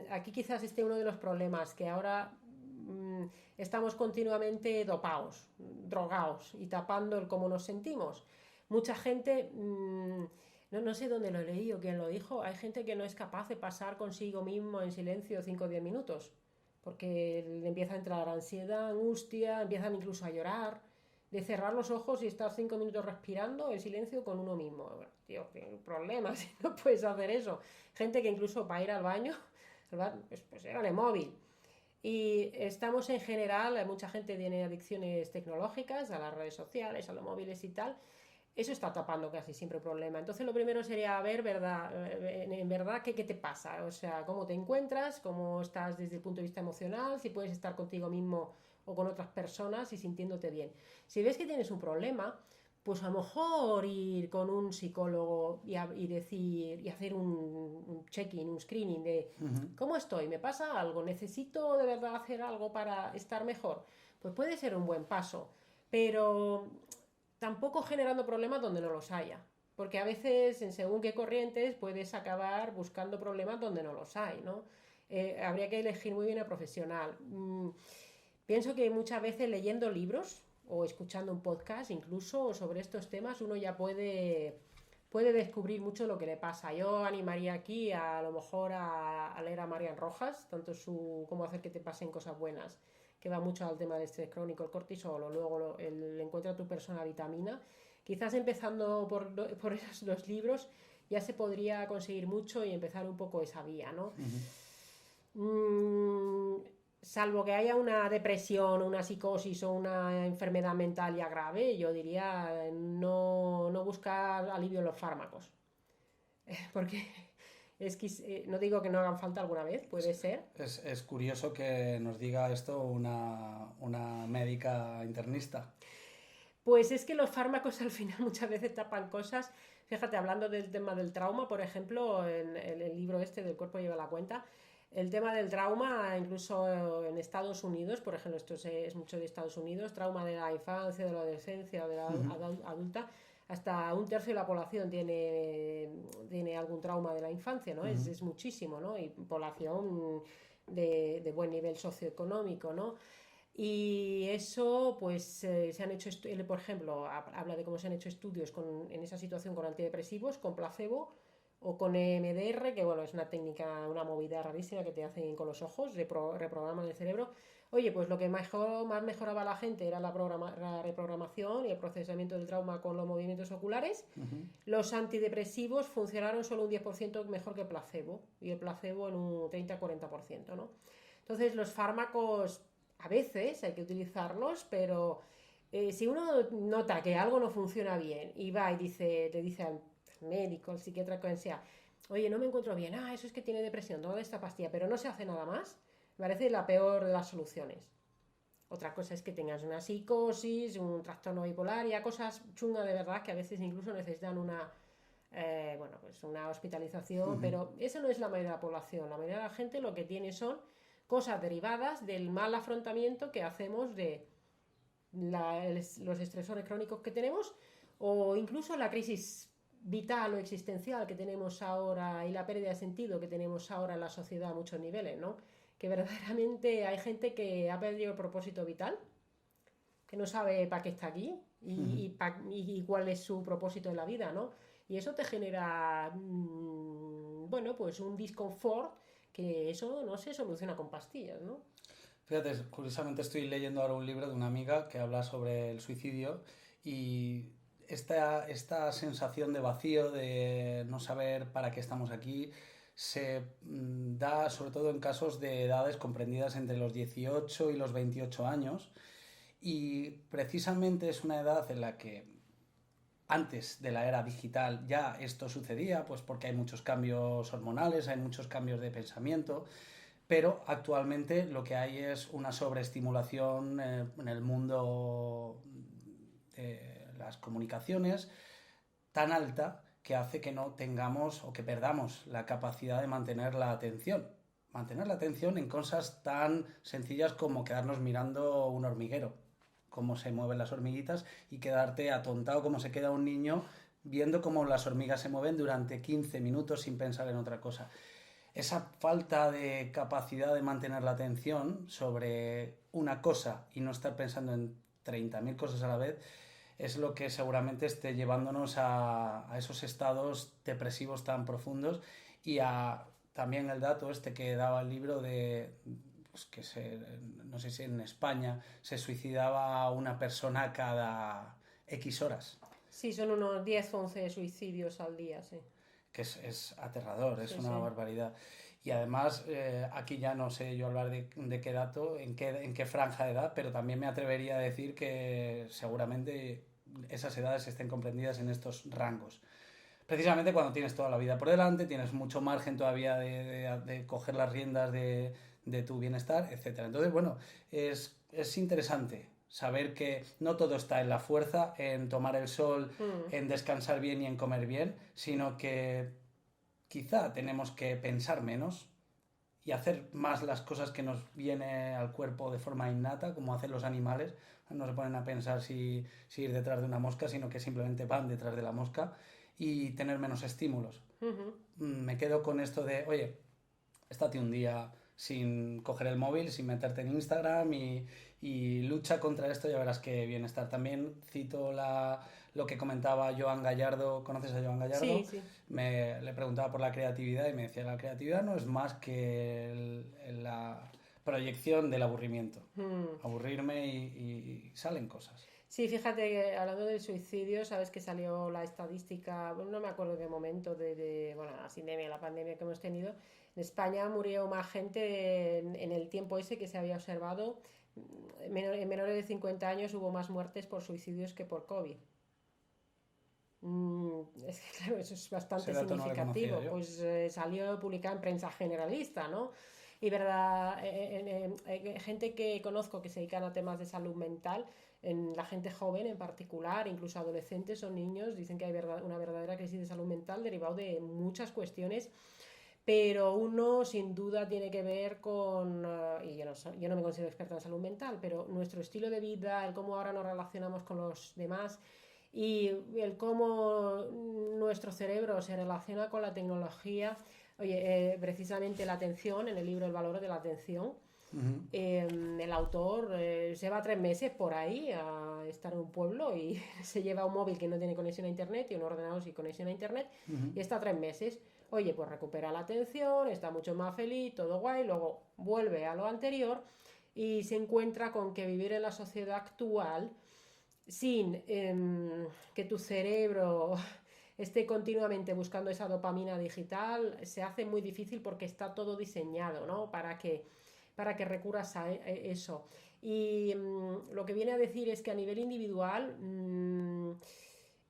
aquí quizás esté uno de los problemas, que ahora estamos continuamente dopados, drogados y tapando el cómo nos sentimos. Mucha gente... no sé dónde lo leí o quién lo dijo, hay gente que no es capaz de pasar consigo mismo en silencio 5 o 10 minutos, porque le empieza a entrar ansiedad, angustia, empiezan incluso a llorar, de cerrar los ojos y estar 5 minutos respirando en silencio con uno mismo. Bueno, tío, qué problema si no puedes hacer eso. Gente que incluso para ir al baño, pues era en el móvil. Y estamos en general, mucha gente tiene adicciones tecnológicas, a las redes sociales, a los móviles y tal. Eso está tapando casi siempre el problema. Entonces lo primero sería ver en verdad qué te pasa, o sea, cómo te encuentras, cómo estás desde el punto de vista emocional, si puedes estar contigo mismo o con otras personas y sintiéndote bien. Si ves que tienes un problema, pues a lo mejor ir con un psicólogo y hacer un check-in, un screening de ¿cómo estoy? ¿Me pasa algo? ¿Necesito de verdad hacer algo para estar mejor? Pues puede ser un buen paso, pero tampoco generando problemas donde no los haya, porque a veces en según qué corrientes puedes acabar buscando problemas donde no los hay, ¿no? Habría que elegir muy bien al profesional. Pienso que muchas veces leyendo libros o escuchando un podcast incluso sobre estos temas uno ya puede descubrir mucho lo que le pasa. Yo animaría aquí a lo mejor a leer a Marian Rojas, tanto su Cómo hacer que te pasen cosas buenas, que va mucho al tema del estrés crónico, el cortisol, o luego el encuentra tu persona vitamina. Quizás empezando por esos dos libros ya se podría conseguir mucho y empezar un poco esa vía, ¿no? Salvo que haya una depresión, una psicosis o una enfermedad mental ya grave, yo diría no buscar alivio en los fármacos. porque no digo que no hagan falta alguna vez, puede ser. Es curioso que nos diga esto una médica internista. Pues es que los fármacos al final muchas veces tapan cosas. Fíjate, hablando del tema del trauma, por ejemplo, en el libro este del cuerpo lleva la cuenta, el tema del trauma, incluso en Estados Unidos, por ejemplo, esto es mucho de Estados Unidos, trauma de la infancia, de la adolescencia, de la adulta, hasta un tercio de la población tiene algún trauma de la infancia, ¿no? Es muchísimo, ¿no? Y población de buen nivel socioeconómico, ¿no? Y eso, pues, se han hecho, él, por ejemplo, habla de cómo se han hecho estudios en esa situación con antidepresivos, con placebo o con EMDR, que bueno, es una técnica, una movida rarísima que te hacen con los ojos, reprograman el cerebro. Oye, pues lo que más mejoraba a la gente era la reprogramación y el procesamiento del trauma con los movimientos oculares. Los antidepresivos funcionaron solo un 10% mejor que el placebo, y el placebo en un 30-40%, ¿no? Entonces, los fármacos a veces hay que utilizarlos, pero si uno nota que algo no funciona bien y va y le dice al médico, al psiquiatra, quien sea, oye, no me encuentro bien, eso es que tiene depresión, toma esta pastilla, pero no se hace nada más, me parece la peor de las soluciones. Otra cosa es que tengas una psicosis, un trastorno bipolar, ya cosas chungas de verdad que a veces incluso necesitan pues una hospitalización, pero eso no es la mayoría de la población. La mayoría de la gente lo que tiene son cosas derivadas del mal afrontamiento que hacemos de los estresores crónicos que tenemos, o incluso la crisis vital o existencial que tenemos ahora y la pérdida de sentido que tenemos ahora en la sociedad a muchos niveles, ¿no? Que verdaderamente hay gente que ha perdido el propósito vital, que no sabe para qué está aquí y cuál es su propósito en la vida, ¿no? Y eso te genera, bueno, pues un disconfort que eso no se soluciona con pastillas, ¿no? Fíjate, curiosamente estoy leyendo ahora un libro de una amiga que habla sobre el suicidio y esta sensación de vacío, de no saber para qué estamos aquí, se da sobre todo en casos de edades comprendidas entre los 18 y los 28 años, y precisamente es una edad en la que antes de la era digital ya esto sucedía, pues porque hay muchos cambios hormonales, hay muchos cambios de pensamiento, pero actualmente lo que hay es una sobreestimulación en el mundo de las comunicaciones tan alta que hace que no tengamos o que perdamos la capacidad de mantener la atención. Mantener la atención en cosas tan sencillas como quedarnos mirando un hormiguero, cómo se mueven las hormiguitas, y quedarte atontado como se queda un niño viendo cómo las hormigas se mueven durante 15 minutos sin pensar en otra cosa. Esa falta de capacidad de mantener la atención sobre una cosa y no estar pensando en 30.000 cosas a la vez es lo que seguramente esté llevándonos a esos estados depresivos tan profundos, y a también el dato este que daba el libro de pues no sé si en España se suicidaba una persona cada X horas. Sí, son unos 10 o 11 suicidios al día, sí. Que es aterrador, es Sí, una sí. barbaridad. Y además, aquí ya no sé yo hablar de qué dato, en qué franja de edad, pero también me atrevería a decir que seguramente esas edades estén comprendidas en estos rangos. Precisamente cuando tienes toda la vida por delante, tienes mucho margen todavía de coger las riendas de tu bienestar, etcétera. Entonces, bueno, es interesante saber que no todo está en la fuerza, en tomar el sol, en descansar bien y en comer bien, sino que quizá tenemos que pensar menos y hacer más las cosas que nos viene al cuerpo de forma innata, como hacen los animales. No se ponen a pensar si ir detrás de una mosca, sino que simplemente van detrás de la mosca, y tener menos estímulos. Me quedo con esto de, oye, estate un día sin coger el móvil, sin meterte en Instagram, y lucha contra esto, ya verás qué bienestar. También cito lo que comentaba Joan Gallardo. ¿Conoces a Joan Gallardo? Sí, sí. Le preguntaba por la creatividad y me decía, la creatividad no es más que la proyección del aburrimiento. Aburrirme y salen cosas. Sí, fíjate que hablando del suicidio, sabes que salió la estadística, bueno, no me acuerdo en qué momento bueno, la pandemia que hemos tenido. En España murió más gente en el tiempo ese que se había observado. En menores de 50 años hubo más muertes por suicidios que por COVID. Es que claro, eso es bastante Ese dato no lo significativo. conocía yo. Pues salió publicado en prensa generalista, ¿no? Y verdad, gente que conozco que se dedican a temas de salud mental, en la gente joven en particular, incluso adolescentes o niños, dicen que hay una verdadera crisis de salud mental derivado de muchas cuestiones, pero uno sin duda tiene que ver con, y yo no me considero experta en salud mental, pero nuestro estilo de vida, el cómo ahora nos relacionamos con los demás y el cómo nuestro cerebro se relaciona con la tecnología. Oye, precisamente la atención, en el libro El valor de la atención, el autor se va 3 meses por ahí a estar en un pueblo y se lleva un móvil que no tiene conexión a internet y un ordenador sin conexión a internet y está 3 meses. Oye, pues recupera la atención, está mucho más feliz, todo guay, luego vuelve a lo anterior y se encuentra con que vivir en la sociedad actual sin que tu cerebro esté continuamente buscando esa dopamina digital se hace muy difícil porque está todo diseñado, ¿no? Para que recurras a eso. Y lo que viene a decir es que a nivel individual,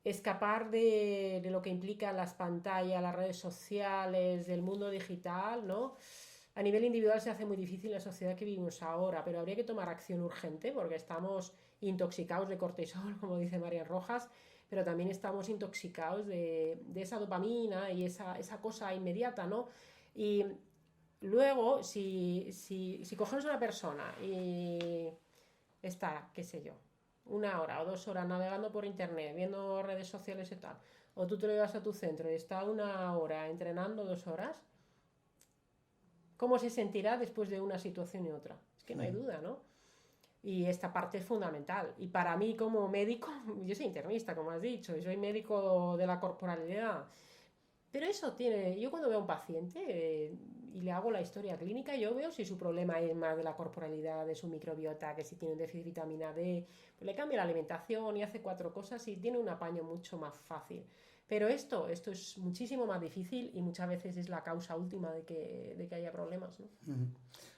escapar de lo que implica las pantallas, las redes sociales, del mundo digital, ¿no? A nivel individual se hace muy difícil en la sociedad que vivimos ahora, pero habría que tomar acción urgente porque estamos intoxicados de cortisol, como dice María Rojas, pero también estamos intoxicados de esa dopamina y esa cosa inmediata, ¿no? Y luego, si cogemos a una persona y está, qué sé yo, 1 hora o 2 horas navegando por internet, viendo redes sociales y tal, o tú te lo llevas a tu centro y está 1 hora entrenando 2 horas, ¿cómo se sentirá después de una situación y otra? Es que no hay duda, ¿no? Y esta parte es fundamental. Y para mí como médico, yo soy internista, como has dicho, y soy médico de la corporalidad. Pero eso tiene, yo cuando veo a un paciente y le hago la historia clínica, yo veo si su problema es más de la corporalidad, de su microbiota, que si tiene un déficit de vitamina D, pues le cambia la alimentación y hace 4 cosas y tiene un apaño mucho más fácil. Pero esto es muchísimo más difícil y muchas veces es la causa última de que haya problemas, ¿no?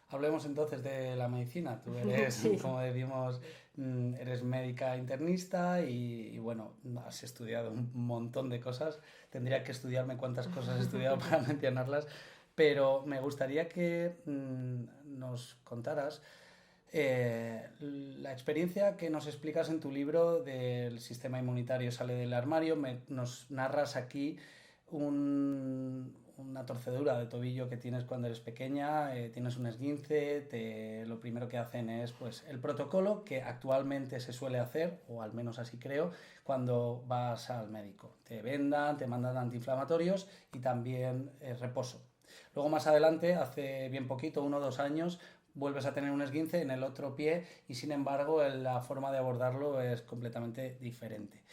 Hablemos entonces de la medicina. Tú eres, Sí. como decimos, eres médica internista y bueno, has estudiado un montón de cosas. Tendría que estudiarme cuántas cosas he estudiado para mencionarlas, pero me gustaría que nos contaras la experiencia que nos explicas en tu libro del sistema inmunitario sale del armario. Nos narras aquí una torcedura de tobillo que tienes cuando eres pequeña, tienes un esguince, lo primero que hacen es pues, el protocolo que actualmente se suele hacer, o al menos así creo, cuando vas al médico. Te vendan, te mandan antiinflamatorios y también reposo. Luego más adelante, hace bien poquito, 1 o 2 años, vuelves a tener un esguince en el otro pie y sin embargo la forma de abordarlo es completamente diferente.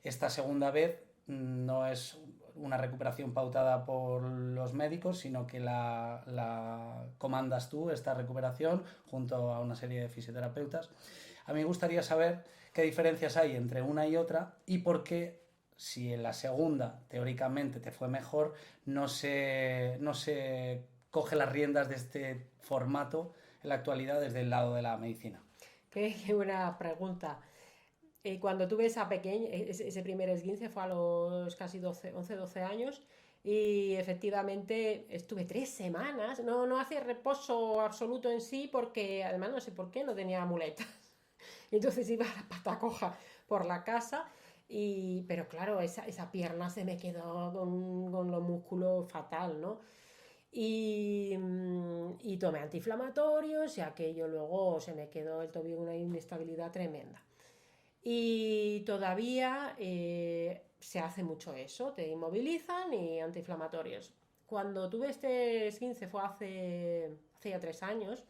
Esta segunda vez no es una recuperación pautada por los médicos, sino que la comandas tú, esta recuperación, junto a una serie de fisioterapeutas. A mí me gustaría saber qué diferencias hay entre una y otra y por qué, si en la segunda teóricamente te fue mejor, no se coge las riendas de este formato en la actualidad desde el lado de la medicina. Qué buena pregunta. Cuando tuve ese primer esguince fue a los casi 11, 12 años y efectivamente estuve 3 semanas, no hacía reposo absoluto en sí porque además no sé por qué no tenía muletas. Entonces iba a la pata coja por la casa, pero claro, esa pierna se me quedó con los músculos fatal, ¿no? Y tomé antiinflamatorios y aquello luego se me quedó el tobillo con una inestabilidad tremenda. Y todavía se hace mucho eso, te inmovilizan y antiinflamatorios. Cuando tuve este esguince fue hace ya 3 años.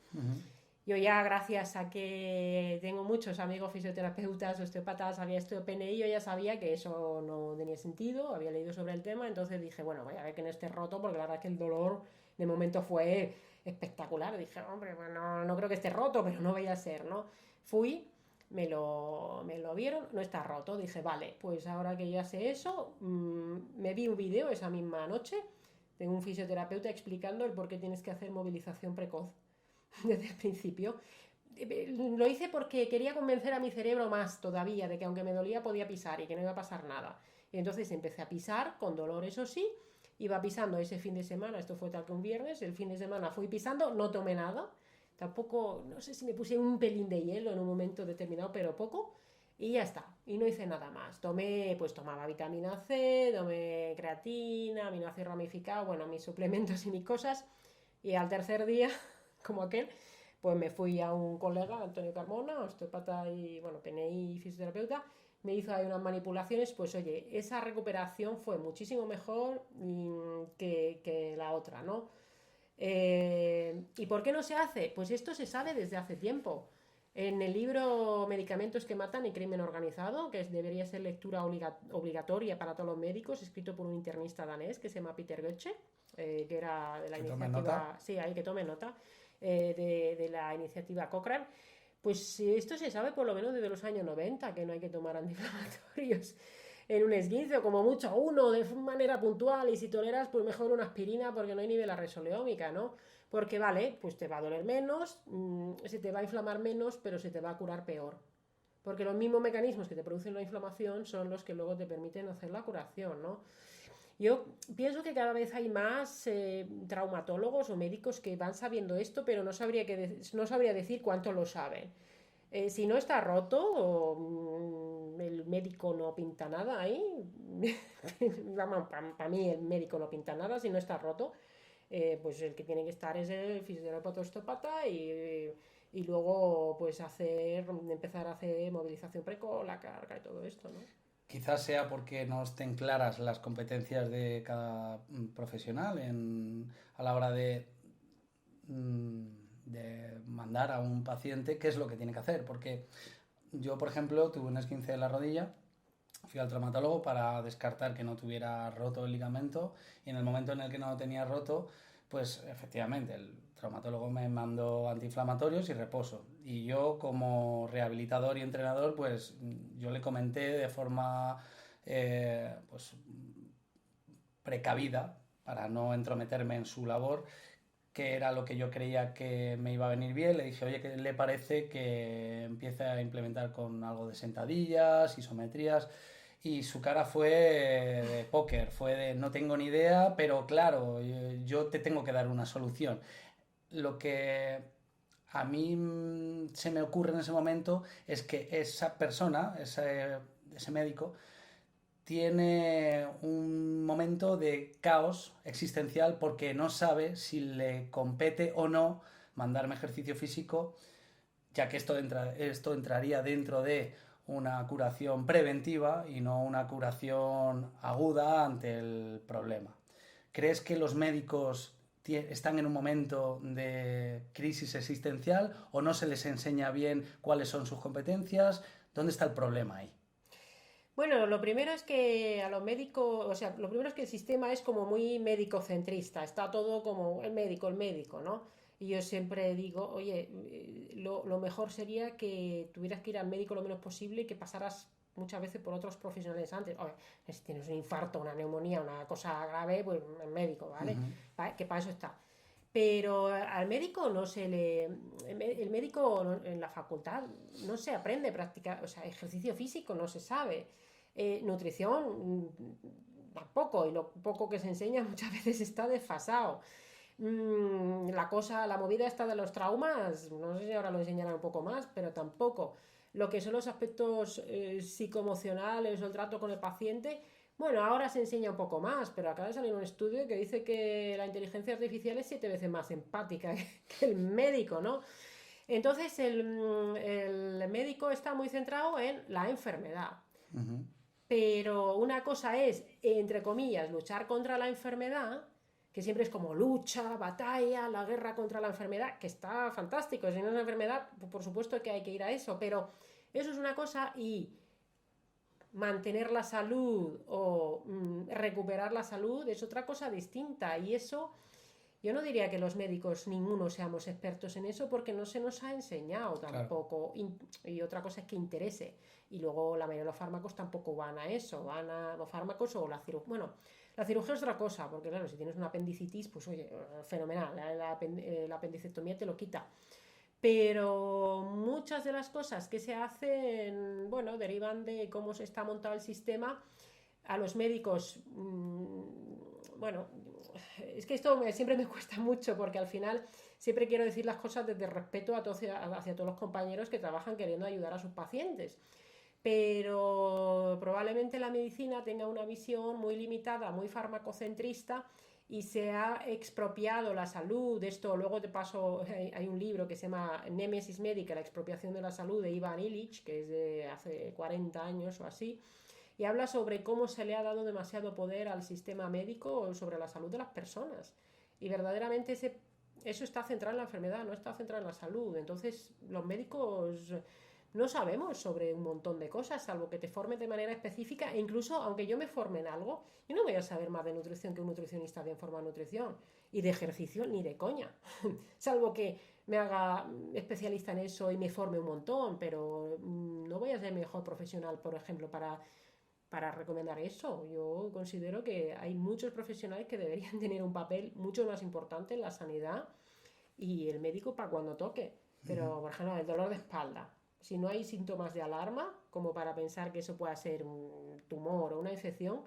Yo ya, gracias a que tengo muchos amigos fisioterapeutas, osteópatas, había estudiado PNI, yo ya sabía que eso no tenía sentido, había leído sobre el tema, entonces dije, bueno, voy a ver que no esté roto, porque la verdad es que el dolor de momento fue espectacular. Dije, hombre, bueno, no creo que esté roto, pero no vaya a ser, ¿no? Fui, me lo vieron, no está roto. Dije, vale, pues ahora que ya sé eso, me vi un vídeo esa misma noche de un fisioterapeuta explicando el por qué tienes que hacer movilización precoz desde el principio. Lo hice porque quería convencer a mi cerebro más todavía de que aunque me dolía podía pisar y que no iba a pasar nada. Y entonces empecé a pisar, con dolor eso sí, iba pisando ese fin de semana, esto fue tal que un viernes, el fin de semana fui pisando, no tomé nada, tampoco, no sé si me puse un pelín de hielo en un momento determinado, pero poco, y ya está, y no hice nada más. Tomaba vitamina C, tomé creatina, aminoácido ramificado, bueno, mis suplementos y mis cosas, y al tercer día, como aquel, pues me fui a un colega, Antonio Carmona, osteópata y, bueno, PNI y fisioterapeuta, me hizo ahí unas manipulaciones, pues oye, esa recuperación fue muchísimo mejor que la otra, ¿no? ¿Y por qué no se hace? Pues esto se sabe desde hace tiempo. En el libro Medicamentos que matan y crimen organizado, debería ser lectura obligatoria para todos los médicos, escrito por un internista danés que se llama Peter Götze, que era de la Que tome iniciativa, nota. sí, hay que tome nota, de la iniciativa Cochrane. Pues esto se sabe por lo menos desde los años 90, que no hay que tomar antiinflamatorios en un esguince, o como mucho uno de manera puntual, y si toleras, pues mejor una aspirina porque no hay nivel resoleómica, ¿no? Porque vale, pues te va a doler menos, se te va a inflamar menos, pero se te va a curar peor. Porque los mismos mecanismos que te producen la inflamación son los que luego te permiten hacer la curación, ¿no? Yo pienso que cada vez hay más traumatólogos o médicos que van sabiendo esto, pero no sabría decir cuánto lo saben. Si no está roto, el médico no pinta nada ahí. Para mí el médico no pinta nada si no está roto. Pues el que tiene que estar es el fisioterapeuta osteópata y luego pues empezar a hacer movilización precoz, la carga y todo esto, ¿no? Quizás sea porque no estén claras las competencias de cada profesional a la hora de mandar a un paciente qué es lo que tiene que hacer. Porque yo, por ejemplo, tuve un esguince de la rodilla, fui al traumatólogo para descartar que no tuviera roto el ligamento, y en el momento en el que no lo tenía roto, pues efectivamente el traumatólogo me mandó antiinflamatorios y reposo. Y yo, como rehabilitador y entrenador, pues yo le comenté de forma pues precavida, para no entrometerme en su labor, que era lo que yo creía que me iba a venir bien. Le dije, oye, ¿qué le parece que empiece a implementar con algo de sentadillas, isometrías? Y su cara fue de póker, fue de no tengo ni idea, pero claro, yo te tengo que dar una solución. Lo que a mí se me ocurre en ese momento es que esa persona, ese médico, tiene un momento de caos existencial porque no sabe si le compete o no mandarme ejercicio físico, ya que esto entraría dentro de una curación preventiva y no una curación aguda ante el problema. ¿Crees que los médicos están en un momento de crisis existencial o no se les enseña bien cuáles son sus competencias? ¿Dónde está el problema ahí? Bueno, lo primero es que a los médicos, o sea, lo primero es que el sistema es como muy médico-centrista, está todo como el médico, ¿no? Y yo siempre digo, oye, lo mejor sería que tuvieras que ir al médico lo menos posible y que pasaras muchas veces por otros profesionales antes. Oye, si tienes un infarto, una neumonía, una cosa grave, pues el médico, ¿vale? Que para eso está. Pero al médico no se le. El médico en la facultad no se aprende a practicar, o sea, ejercicio físico no se sabe. Nutrición tampoco, y lo poco que se enseña muchas veces está desfasado. La movida esta de los traumas, no sé si ahora lo enseñarán un poco más, pero tampoco. Lo que son los aspectos psicoemocionales o el trato con el paciente, bueno, ahora se enseña un poco más, pero acaba de salir un estudio que dice que la inteligencia artificial es 7 veces más empática que el médico, ¿no? Entonces el médico está muy centrado en la enfermedad. Pero una cosa es, entre comillas, luchar contra la enfermedad, que siempre es como lucha, batalla, la guerra contra la enfermedad, que está fantástico. Si no es una enfermedad, por supuesto que hay que ir a eso, pero eso es una cosa, y mantener la salud o recuperar la salud es otra cosa distinta. Y eso, yo no diría que los médicos ninguno seamos expertos en eso porque no se nos ha enseñado tampoco. Claro. Y otra cosa es que interese. Y luego la mayoría de los fármacos tampoco van a eso, van a los fármacos o la cirugía. Bueno, la cirugía es otra cosa, porque claro, si tienes una apendicitis, pues oye, fenomenal, la apendicectomía te lo quita. Pero muchas de las cosas que se hacen, bueno, derivan de cómo se está montado el sistema, a los médicos, bueno, es que esto siempre me cuesta mucho porque al final siempre quiero decir las cosas desde respeto hacia todos los compañeros que trabajan queriendo ayudar a sus pacientes. Pero probablemente la medicina tenga una visión muy limitada, muy farmacocentrista, y se ha expropiado la salud. Esto luego te paso, hay un libro que se llama Némesis Médica, la expropiación de la salud, de Ivan Illich, que es de hace 40 años o así, y habla sobre cómo se le ha dado demasiado poder al sistema médico sobre la salud de las personas. Y verdaderamente eso está centrado en la enfermedad, no está centrado en la salud. Entonces los médicos no sabemos sobre un montón de cosas, salvo que te formes de manera específica, e incluso aunque yo me forme en algo, yo no voy a saber más de nutrición que un nutricionista bien formado en nutrición, y de ejercicio ni de coña, salvo que me haga especialista en eso y me forme un montón, pero no voy a ser mejor profesional, por ejemplo, para recomendar eso. Yo considero que hay muchos profesionales que deberían tener un papel mucho más importante en la sanidad, y el médico para cuando toque. Pero, por ejemplo, el dolor de espalda, si no hay síntomas de alarma, como para pensar que eso pueda ser un tumor o una infección,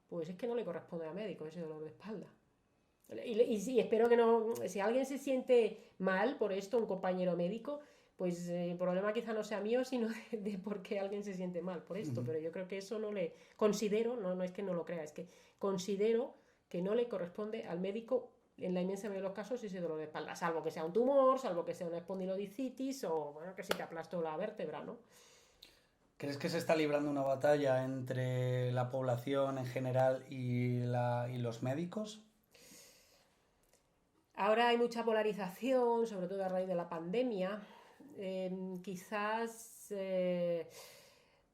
pues es que no le corresponde al médico ese dolor de espalda. Y espero que no, si alguien se siente mal por esto, un compañero médico, pues el problema quizá no sea mío, sino de por qué alguien se siente mal por esto. Pero yo creo que eso no le considero, no es que no lo crea, es que considero que no le corresponde al médico en la inmensa mayoría de los casos ese dolor de espalda, salvo que sea un tumor, salvo que sea una espondilodicitis o bueno, que se te aplastó la vértebra, ¿no? ¿Crees que se está librando una batalla entre la población en general y los médicos? Ahora hay mucha polarización, sobre todo a raíz de la pandemia. Quizás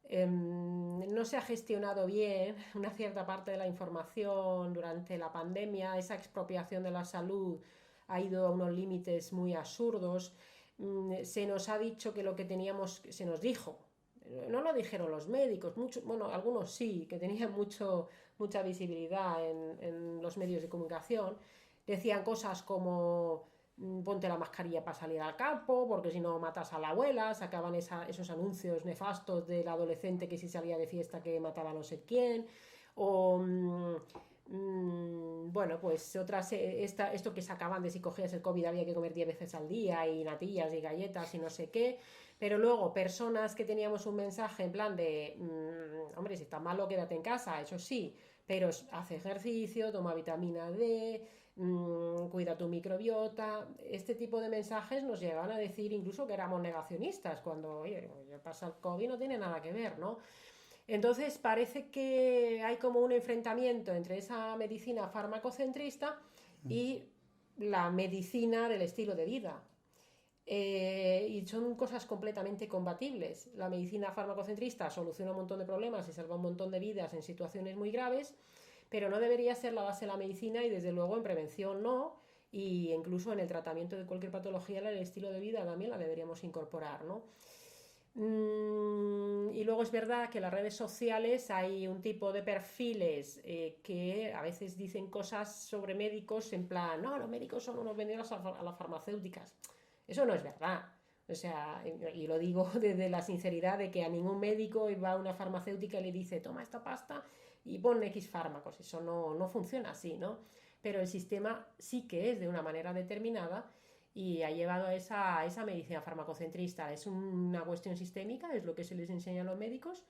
no se ha gestionado bien una cierta parte de la información durante la pandemia. Esa expropiación de la salud ha ido a unos límites muy absurdos. Se nos ha dicho que lo que teníamos, se nos dijo, no lo dijeron los médicos, bueno, algunos sí, que tenían mucha visibilidad en los medios de comunicación. Decían cosas como ponte la mascarilla para salir al campo, porque si no matas a la abuela, sacaban esos anuncios nefastos del adolescente que si salía de fiesta que mataba a no sé quién, o bueno, pues esto que sacaban de si cogías el COVID había que comer 10 veces al día y natillas y galletas y no sé qué. Pero luego personas que teníamos un mensaje en plan de hombre, si está malo quédate en casa, eso sí, pero haz ejercicio, toma vitamina D, cuida tu microbiota. Este tipo de mensajes nos llevan a decir incluso que éramos negacionistas, cuando oye, pasa el COVID, no tiene nada que ver, ¿no? Entonces parece que hay como un enfrentamiento entre esa medicina farmacocentrista y la medicina del estilo de vida. Y son cosas completamente compatibles. La medicina farmacocentrista soluciona un montón de problemas y salva un montón de vidas en situaciones muy graves, pero no debería ser la base de la medicina, y desde luego en prevención no, y incluso en el tratamiento de cualquier patología el estilo de vida también la deberíamos incorporar, ¿no? Y luego es verdad que en las redes sociales hay un tipo de perfiles que a veces dicen cosas sobre médicos en plan, no, los médicos son unos vendedores a las farmacéuticas. Eso no es verdad. O sea, y lo digo desde la sinceridad de que a ningún médico va a una farmacéutica y le dice, toma esta pasta y pon X fármacos. Eso no funciona así, ¿no? Pero el sistema sí que es de una manera determinada y ha llevado a esa medicina farmacocentrista. Es una cuestión sistémica, es lo que se les enseña a los médicos.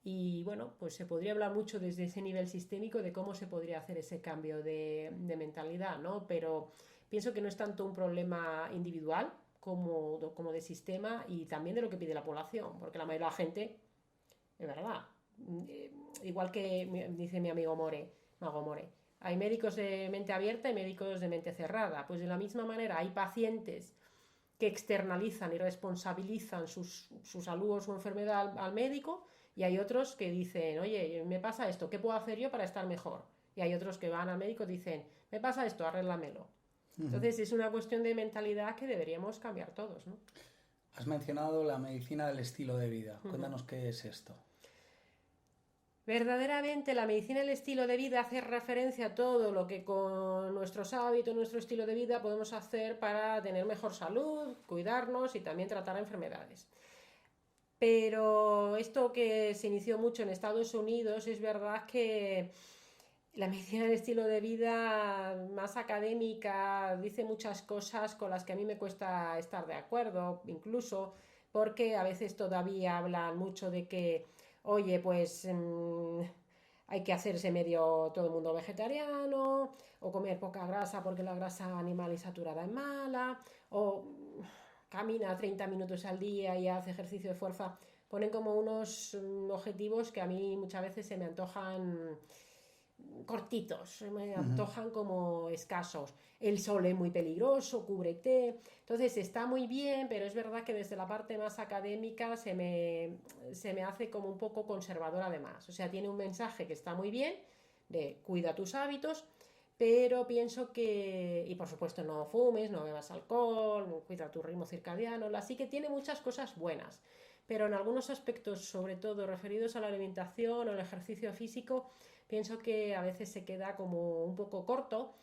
Y bueno, pues se podría hablar mucho desde ese nivel sistémico de cómo se podría hacer ese cambio de mentalidad, ¿no? Pero pienso que no es tanto un problema individual como de sistema, y también de lo que pide la población, porque la mayoría de la gente, es verdad, igual que dice mi amigo Mago More, hay médicos de mente abierta y médicos de mente cerrada. Pues de la misma manera hay pacientes que externalizan y responsabilizan su salud o su enfermedad al médico, y hay otros que dicen, oye, me pasa esto, ¿qué puedo hacer yo para estar mejor? Y hay otros que van al médico y dicen, me pasa esto, arréglamelo. Entonces es una cuestión de mentalidad que deberíamos cambiar todos, ¿no? Has mencionado la medicina del estilo de vida. Cuéntanos qué es esto. Verdaderamente la medicina del estilo de vida hace referencia a todo lo que con nuestros hábitos, nuestro estilo de vida podemos hacer para tener mejor salud, cuidarnos y también tratar enfermedades. Pero esto que se inició mucho en Estados Unidos, es verdad que la medicina del estilo de vida más académica dice muchas cosas con las que a mí me cuesta estar de acuerdo, incluso porque a veces todavía hablan mucho de que, oye, pues hay que hacerse medio todo el mundo vegetariano, o comer poca grasa porque la grasa animal insaturada es mala, o camina 30 minutos al día y hace ejercicio de fuerza. Ponen como unos objetivos que a mí muchas veces se me antojan cortitos, se me antojan como escasos. El sol es muy peligroso, cúbrete. Entonces está muy bien, pero es verdad que desde la parte más académica se me hace como un poco conservador además. O sea, tiene un mensaje que está muy bien, de cuida tus hábitos, pero pienso que, y por supuesto no fumes, no bebas alcohol, cuida tu ritmo circadiano, así que tiene muchas cosas buenas, pero en algunos aspectos, sobre todo referidos a la alimentación o el ejercicio físico, pienso que a veces se queda como un poco corto.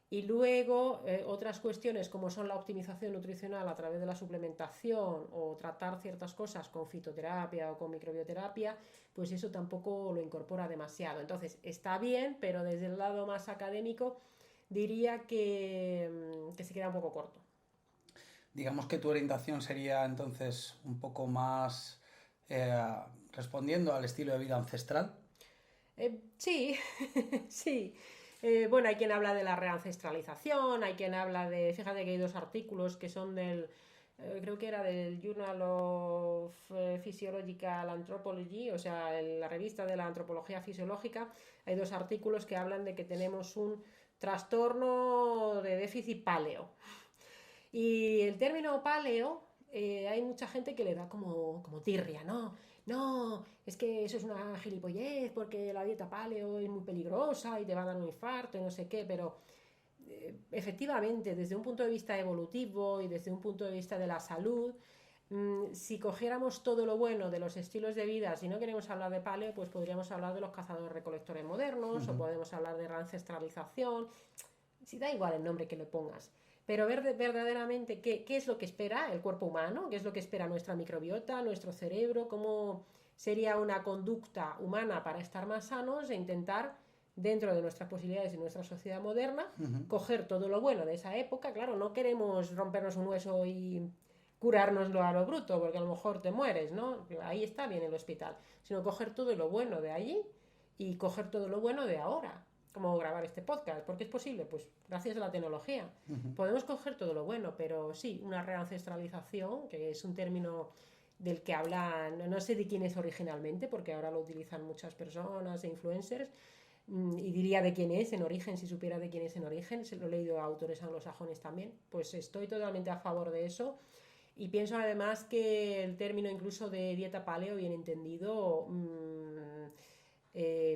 Y luego otras cuestiones como son la optimización nutricional a través de la suplementación o tratar ciertas cosas con fitoterapia o con microbioterapia, pues eso tampoco lo incorpora demasiado. Entonces está bien, pero desde el lado más académico diría que se queda un poco corto. Digamos que tu orientación sería entonces un poco más respondiendo al estilo de vida ancestral. Sí, sí. Bueno, hay quien habla de la reancestralización, hay quien habla de, fíjate que hay dos artículos que son creo que era del Journal of Physiological Anthropology, o sea, la revista de la antropología fisiológica. Hay dos artículos que hablan de que tenemos un trastorno de déficit paleo. Y el término paleo, hay mucha gente que le da como tirria, ¿no? No, es que eso es una gilipollez porque la dieta paleo es muy peligrosa y te va a dar un infarto y no sé qué, pero efectivamente, desde un punto de vista evolutivo y desde un punto de vista de la salud, si cogiéramos todo lo bueno de los estilos de vida, si no queremos hablar de paleo, pues podríamos hablar de los cazadores recolectores modernos o podemos hablar de ancestralización, si da igual el nombre que le pongas. Pero ver verdaderamente qué es lo que espera el cuerpo humano, qué es lo que espera nuestra microbiota, nuestro cerebro, cómo sería una conducta humana para estar más sanos e intentar, dentro de nuestras posibilidades y nuestra sociedad moderna, coger todo lo bueno de esa época. Claro, no queremos rompernos un hueso y curárnoslo a lo bruto, porque a lo mejor te mueres, ¿no? Ahí está bien el hospital. Sino coger todo lo bueno de allí y coger todo lo bueno de ahora, como grabar este podcast, porque es posible, pues gracias a la tecnología. Podemos coger todo lo bueno, pero sí, una reancestralización, que es un término del que hablan, no sé de quién es originalmente, porque ahora lo utilizan muchas personas e influencers, y diría de quién es en origen, si supiera de quién es en origen, se lo he leído a autores anglosajones también, pues estoy totalmente a favor de eso. Y pienso además que el término incluso de dieta paleo, bien entendido,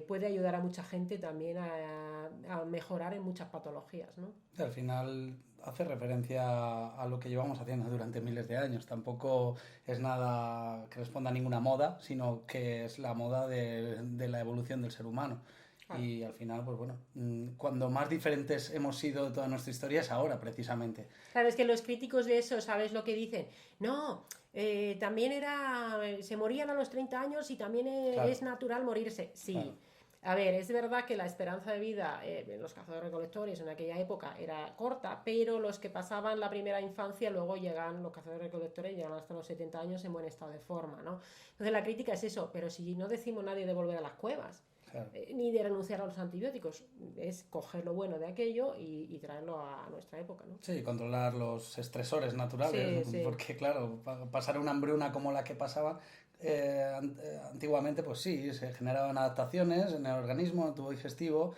puede ayudar a mucha gente también a mejorar en muchas patologías, ¿no? Al final hace referencia a lo que llevamos haciendo durante miles de años. Tampoco es nada que responda a ninguna moda, sino que es la moda de la evolución del ser humano. Claro. Y al final, pues bueno, cuando más diferentes hemos sido de toda nuestra historia es ahora, precisamente. Claro, es que los críticos de eso, ¿sabes lo que dicen? No, también se morían a los 30 años y también Claro, es natural morirse. Sí. claro. A ver, es verdad que la esperanza de vida en los cazadores-recolectores en aquella época era corta, pero los que pasaban la primera infancia luego llegan, los cazadores-recolectores llegan hasta los 70 años en buen estado de forma, ¿no? Entonces la crítica es eso, pero si no decimos nadie de volver a las cuevas, Claro. ni de renunciar a los antibióticos, es coger lo bueno de aquello y traerlo a nuestra época, ¿no? Sí, controlar los estresores naturales, Sí, sí. porque claro, pasar una hambruna como la que pasaba antiguamente, pues sí, se generaban adaptaciones en el organismo, en el tubo digestivo,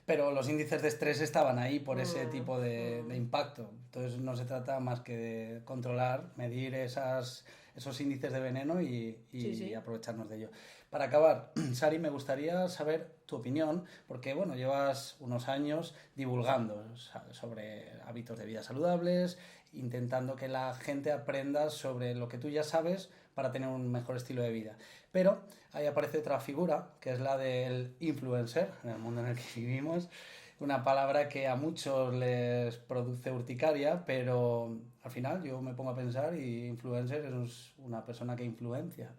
pero los índices de estrés estaban ahí por ese tipo de impacto. Entonces no se trata más que de controlar, medir esos índices de veneno y Sí. aprovecharnos de ello. Para acabar, Sari, me gustaría saber tu opinión, porque bueno, llevas unos años divulgando sobre hábitos de vida saludables, intentando que la gente aprenda sobre lo que tú ya sabes para tener un mejor estilo de vida. Pero ahí aparece otra figura, que es la del influencer, en el mundo en el que vivimos, una palabra que a muchos les produce urticaria, pero al final yo me pongo a pensar y influencer es una persona que influencia.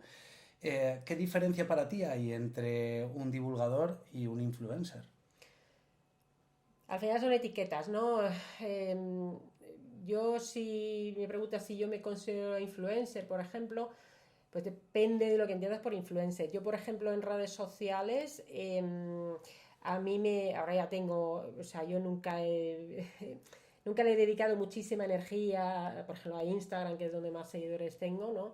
¿Qué diferencia para ti hay entre un divulgador y un influencer? Al final son etiquetas, ¿no? Yo si me preguntas si yo me considero influencer, por ejemplo, pues depende de lo que entiendas por influencer. Yo, por ejemplo, en redes sociales, a mí ahora ya tengo, o sea, yo nunca nunca le he dedicado muchísima energía, por ejemplo, a Instagram, que es donde más seguidores tengo, ¿no?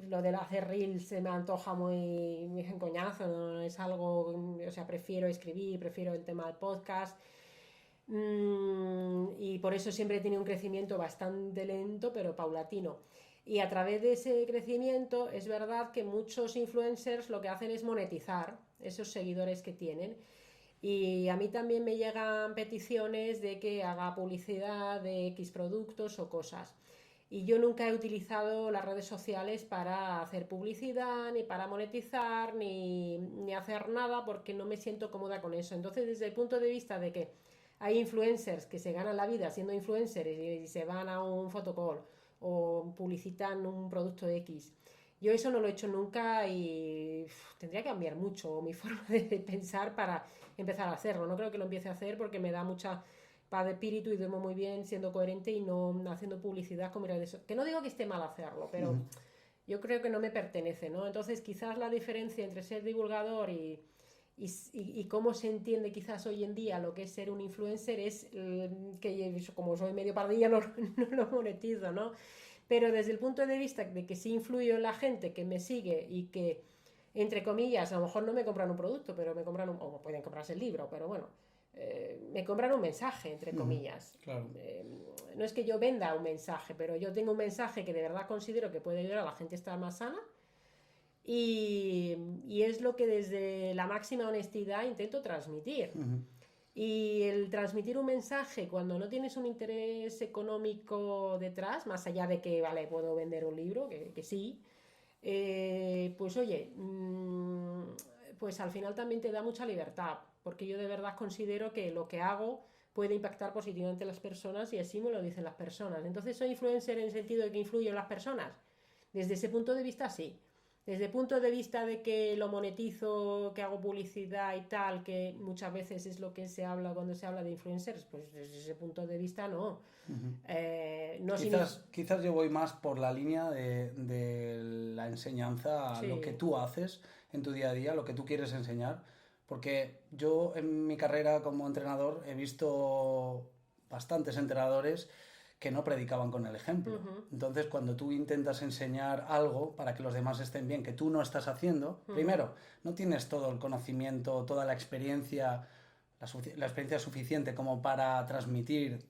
Lo de hacer reels se me antoja muy coñazo, ¿no? Es algo, o sea, prefiero escribir, prefiero el tema del podcast. Y por eso siempre he tenido un crecimiento bastante lento, pero paulatino. Y a través de ese crecimiento es verdad que muchos influencers lo que hacen es monetizar esos seguidores que tienen. Y a mí también me llegan peticiones de que haga publicidad de X productos o cosas. Y yo nunca he utilizado las redes sociales para hacer publicidad, ni para monetizar, ni hacer nada, porque no me siento cómoda con eso. Entonces, desde el punto de vista de que hay influencers que se ganan la vida siendo influencers y se van a un photocall o publicitan un producto X. Yo eso no lo he hecho nunca y tendría que cambiar mucho mi forma de pensar para empezar a hacerlo. No creo que lo empiece a hacer porque me da mucha paz de espíritu y duermo muy bien siendo coherente y no haciendo publicidad con mis redes sociales. Que no digo que esté mal hacerlo, pero yo creo que no me pertenece, ¿no? Entonces quizás la diferencia entre ser divulgador y cómo se entiende quizás hoy en día lo que es ser un influencer es que como soy medio pardilla no lo monetizo, ¿no? Pero desde el punto de vista de que sí influyo en la gente que me sigue y que, entre comillas, a lo mejor no me compran un producto, pero me compran o pueden comprarse el libro, pero bueno, me compran un mensaje, entre comillas. Claro. No es que yo venda un mensaje, pero yo tengo un mensaje que de verdad considero que puede ayudar a la gente a estar más sana y es lo que desde la máxima honestidad intento transmitir. Y el transmitir un mensaje cuando no tienes un interés económico detrás, más allá de que, vale, puedo vender un libro, que sí, pues oye, pues al final también te da mucha libertad, porque yo de verdad considero que lo que hago puede impactar positivamente en las personas y así me lo dicen las personas. Entonces, ¿soy influencer en el sentido de que influyo en las personas? Desde ese punto de vista, sí. Desde el punto de vista de que lo monetizo, que hago publicidad y tal, que muchas veces es lo que se habla cuando se habla de influencers, pues desde ese punto de vista no. No quizás yo voy más por la línea de la enseñanza, sí. lo que tú haces en tu día a día, lo que tú quieres enseñar, porque yo en mi carrera como entrenador he visto bastantes entrenadores que no predicaban con el ejemplo. Entonces, cuando tú intentas enseñar algo para que los demás estén bien, que tú no estás haciendo, primero, no tienes todo el conocimiento, toda la experiencia, la experiencia suficiente como para transmitir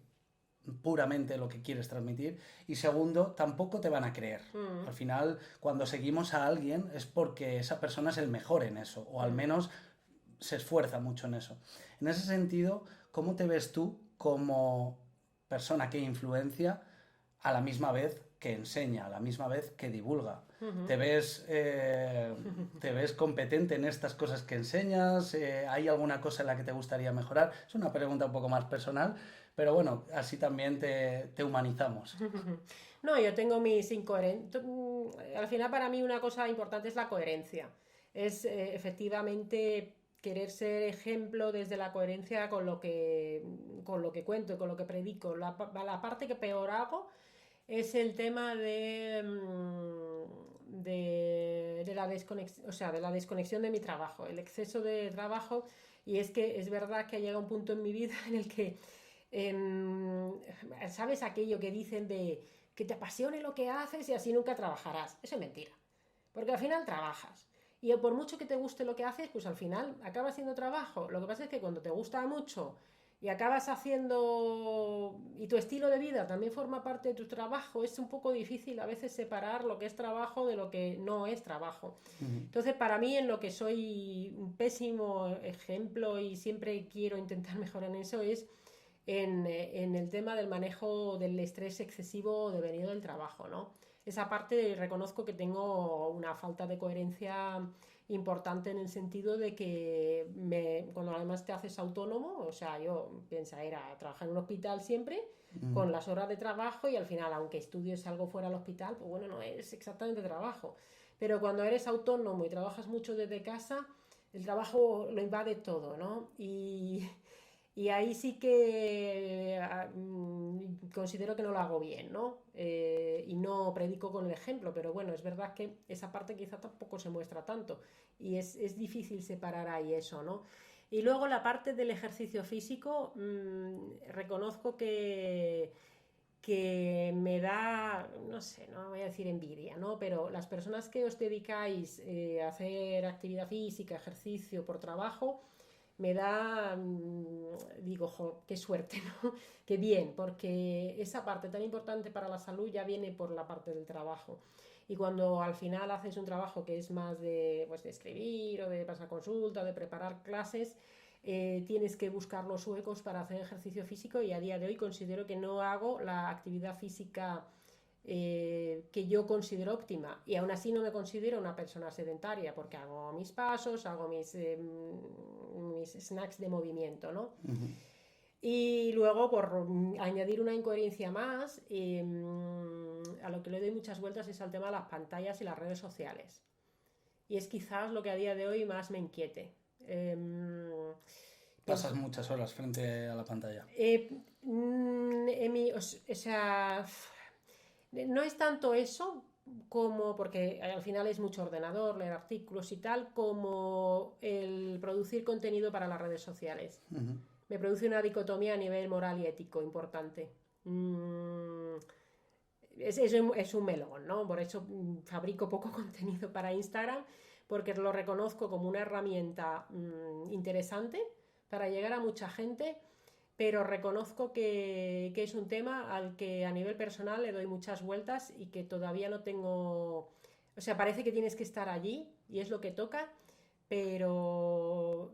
puramente lo que quieres transmitir, y segundo, tampoco te van a creer. Al final, cuando seguimos a alguien es porque esa persona es el mejor en eso, o al menos se esfuerza mucho en eso. En ese sentido, ¿cómo te ves tú como persona que influencia a la misma vez que enseña, a la misma vez que divulga? ¿Te ves competente en estas cosas que enseñas? ¿Hay alguna cosa en la que te gustaría mejorar? Es una pregunta un poco más personal, pero bueno, así también te humanizamos. No, yo tengo mis incoherencias. Al final para mí una cosa importante es la coherencia. Es efectivamente querer ser ejemplo desde la coherencia con lo que cuento y con lo que predico. La parte que peor hago es el tema de la desconexión, o sea, de la desconexión de mi trabajo, el exceso de trabajo, y es que es verdad que ha llegado un punto en mi vida en el que ¿sabes aquello que dicen de que te apasione lo que haces y así nunca trabajarás? Eso es mentira, porque al final trabajas. Y por mucho que te guste lo que haces, pues al final acaba siendo trabajo. Lo que pasa es que cuando te gusta mucho y acabas haciendo y tu estilo de vida también forma parte de tu trabajo, es un poco difícil a veces separar lo que es trabajo de lo que no es trabajo. Entonces, para mí, en lo que soy un pésimo ejemplo y siempre quiero intentar mejorar en eso es en el tema del manejo del estrés excesivo devenido del trabajo, ¿no? esa parte reconozco que tengo una falta de coherencia importante en el sentido de que cuando además te haces autónomo, o sea, yo piensa, era trabajar en un hospital siempre, con las horas de trabajo y al final, aunque estudies algo fuera del hospital, pues bueno, no es exactamente trabajo. Pero cuando eres autónomo y trabajas mucho desde casa, el trabajo lo invade todo, ¿no? Y ahí sí que considero que no lo hago bien, ¿no? Y no predico con el ejemplo, pero bueno, es verdad que esa parte quizá tampoco se muestra tanto y es difícil separar ahí eso, ¿no? Y luego la parte del ejercicio físico, reconozco que me da, no sé, no voy a decir envidia, ¿no? Pero las personas que os dedicáis a hacer actividad física, ejercicio por trabajo, me da, digo, jo, qué suerte, ¿no? Qué bien, porque esa parte tan importante para la salud ya viene por la parte del trabajo. Y cuando al final haces un trabajo que es más de, pues, de escribir o de pasar consulta, de preparar clases, tienes que buscar los huecos para hacer ejercicio físico y a día de hoy considero que no hago la actividad física que yo considero óptima y aún así no me considero una persona sedentaria porque hago mis pasos, hago mis snacks de movimiento, ¿no? Y luego, por añadir una incoherencia más, a lo que le doy muchas vueltas es al tema de las pantallas y las redes sociales. Y es quizás lo que a día de hoy más me inquiete. Pasas muchas horas frente a la pantalla. O sea, no es tanto eso como, porque al final es mucho ordenador, leer artículos y tal, como el producir contenido para las redes sociales. Me produce una dicotomía a nivel moral y ético importante. Es un melón, ¿no? Por eso fabrico poco contenido para Instagram, porque lo reconozco como una herramienta interesante para llegar a mucha gente, pero reconozco que es un tema al que a nivel personal le doy muchas vueltas y que todavía no tengo... O sea, parece que tienes que estar allí y es lo que toca, pero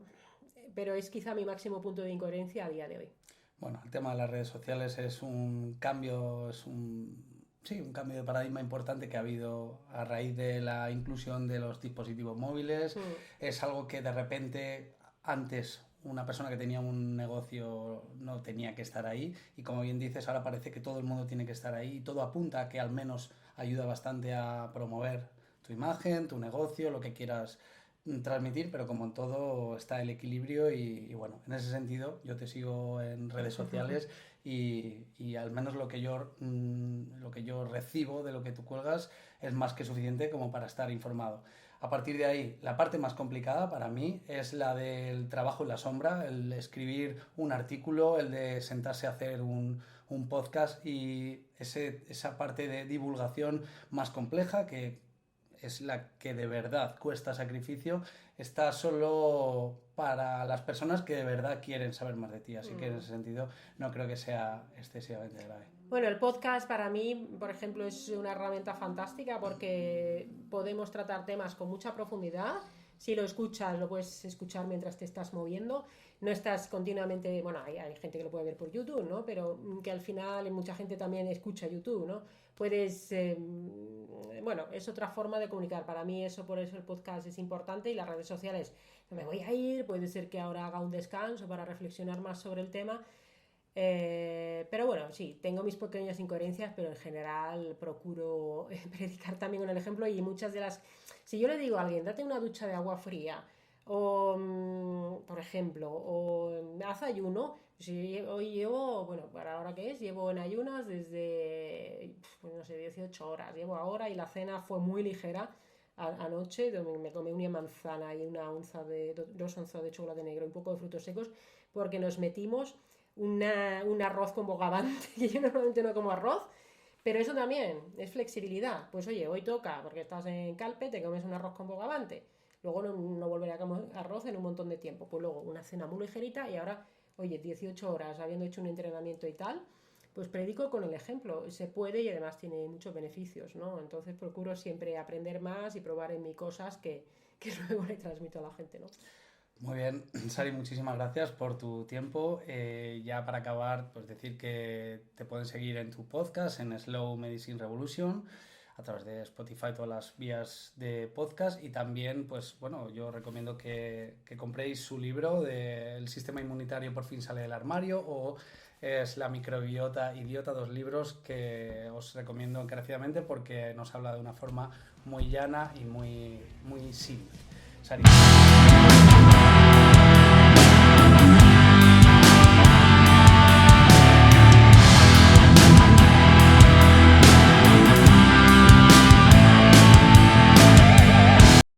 es quizá mi máximo punto de incoherencia a día de hoy. Bueno, el tema de las redes sociales es un cambio, sí, un cambio de paradigma importante que ha habido a raíz de la inclusión de los dispositivos móviles. Es algo que de repente antes una persona que tenía un negocio no tenía que estar ahí y como bien dices, ahora parece que todo el mundo tiene que estar ahí y todo apunta a que al menos ayuda bastante a promover tu imagen, tu negocio, lo que quieras transmitir, pero como en todo está el equilibrio y bueno, en ese sentido yo te sigo en redes sociales y al menos lo que yo recibo de lo que tú cuelgas es más que suficiente como para estar informado. A partir de ahí, la parte más complicada para mí es la del trabajo en la sombra, el escribir un artículo, el de sentarse a hacer un podcast y esa parte de divulgación más compleja que es la que de verdad cuesta sacrificio, está solo para las personas que de verdad quieren saber más de ti. Así que en ese sentido no creo que sea excesivamente grave. Bueno, el podcast para mí, por ejemplo, es una herramienta fantástica porque podemos tratar temas con mucha profundidad. Si lo escuchas, lo puedes escuchar mientras te estás moviendo. No estás continuamente, bueno, hay gente que lo puede ver por YouTube, ¿no? Pero que al final mucha gente también escucha YouTube, ¿no? Puedes, bueno, es otra forma de comunicar. Para mí eso, por eso el podcast es importante y las redes sociales, no me voy a ir, puede ser que ahora haga un descanso para reflexionar más sobre el tema. Pero bueno, sí, tengo mis pequeñas incoherencias, pero en general procuro predicar también con el ejemplo y muchas de las... Si yo le digo a alguien, date una ducha de agua fría, o por ejemplo, o haz ayuno, si hoy llevo, bueno, para ahora que es, llevo en ayunas desde, pues no sé, 18 horas, llevo ahora y la cena fue muy ligera anoche, donde me comí una manzana y dos onzas de chocolate negro y un poco de frutos secos, porque nos metimos un arroz con bogavante, que yo normalmente no como arroz, pero eso también es flexibilidad. Pues oye, hoy toca, porque estás en Calpe, te comes un arroz con bogavante, luego no volveré a comer arroz en un montón de tiempo, pues luego una cena muy ligerita y ahora, oye, 18 horas habiendo hecho un entrenamiento y tal, pues predico con el ejemplo, se puede y además tiene muchos beneficios, ¿no? Entonces procuro siempre aprender más y probar en mí cosas que luego le transmito a la gente, ¿no? Muy bien, Sari, muchísimas gracias por tu tiempo. Ya para acabar, pues decir que te pueden seguir en tu podcast, en Slow Medicine Revolution. a través de Spotify, todas las vías de podcast. Y también, pues bueno, yo recomiendo que compréis su libro de El sistema inmunitario por fin sale del armario, o es La microbiota idiota, 2 libros que os recomiendo encarecidamente porque nos habla de una forma muy llana y muy simple. Sari.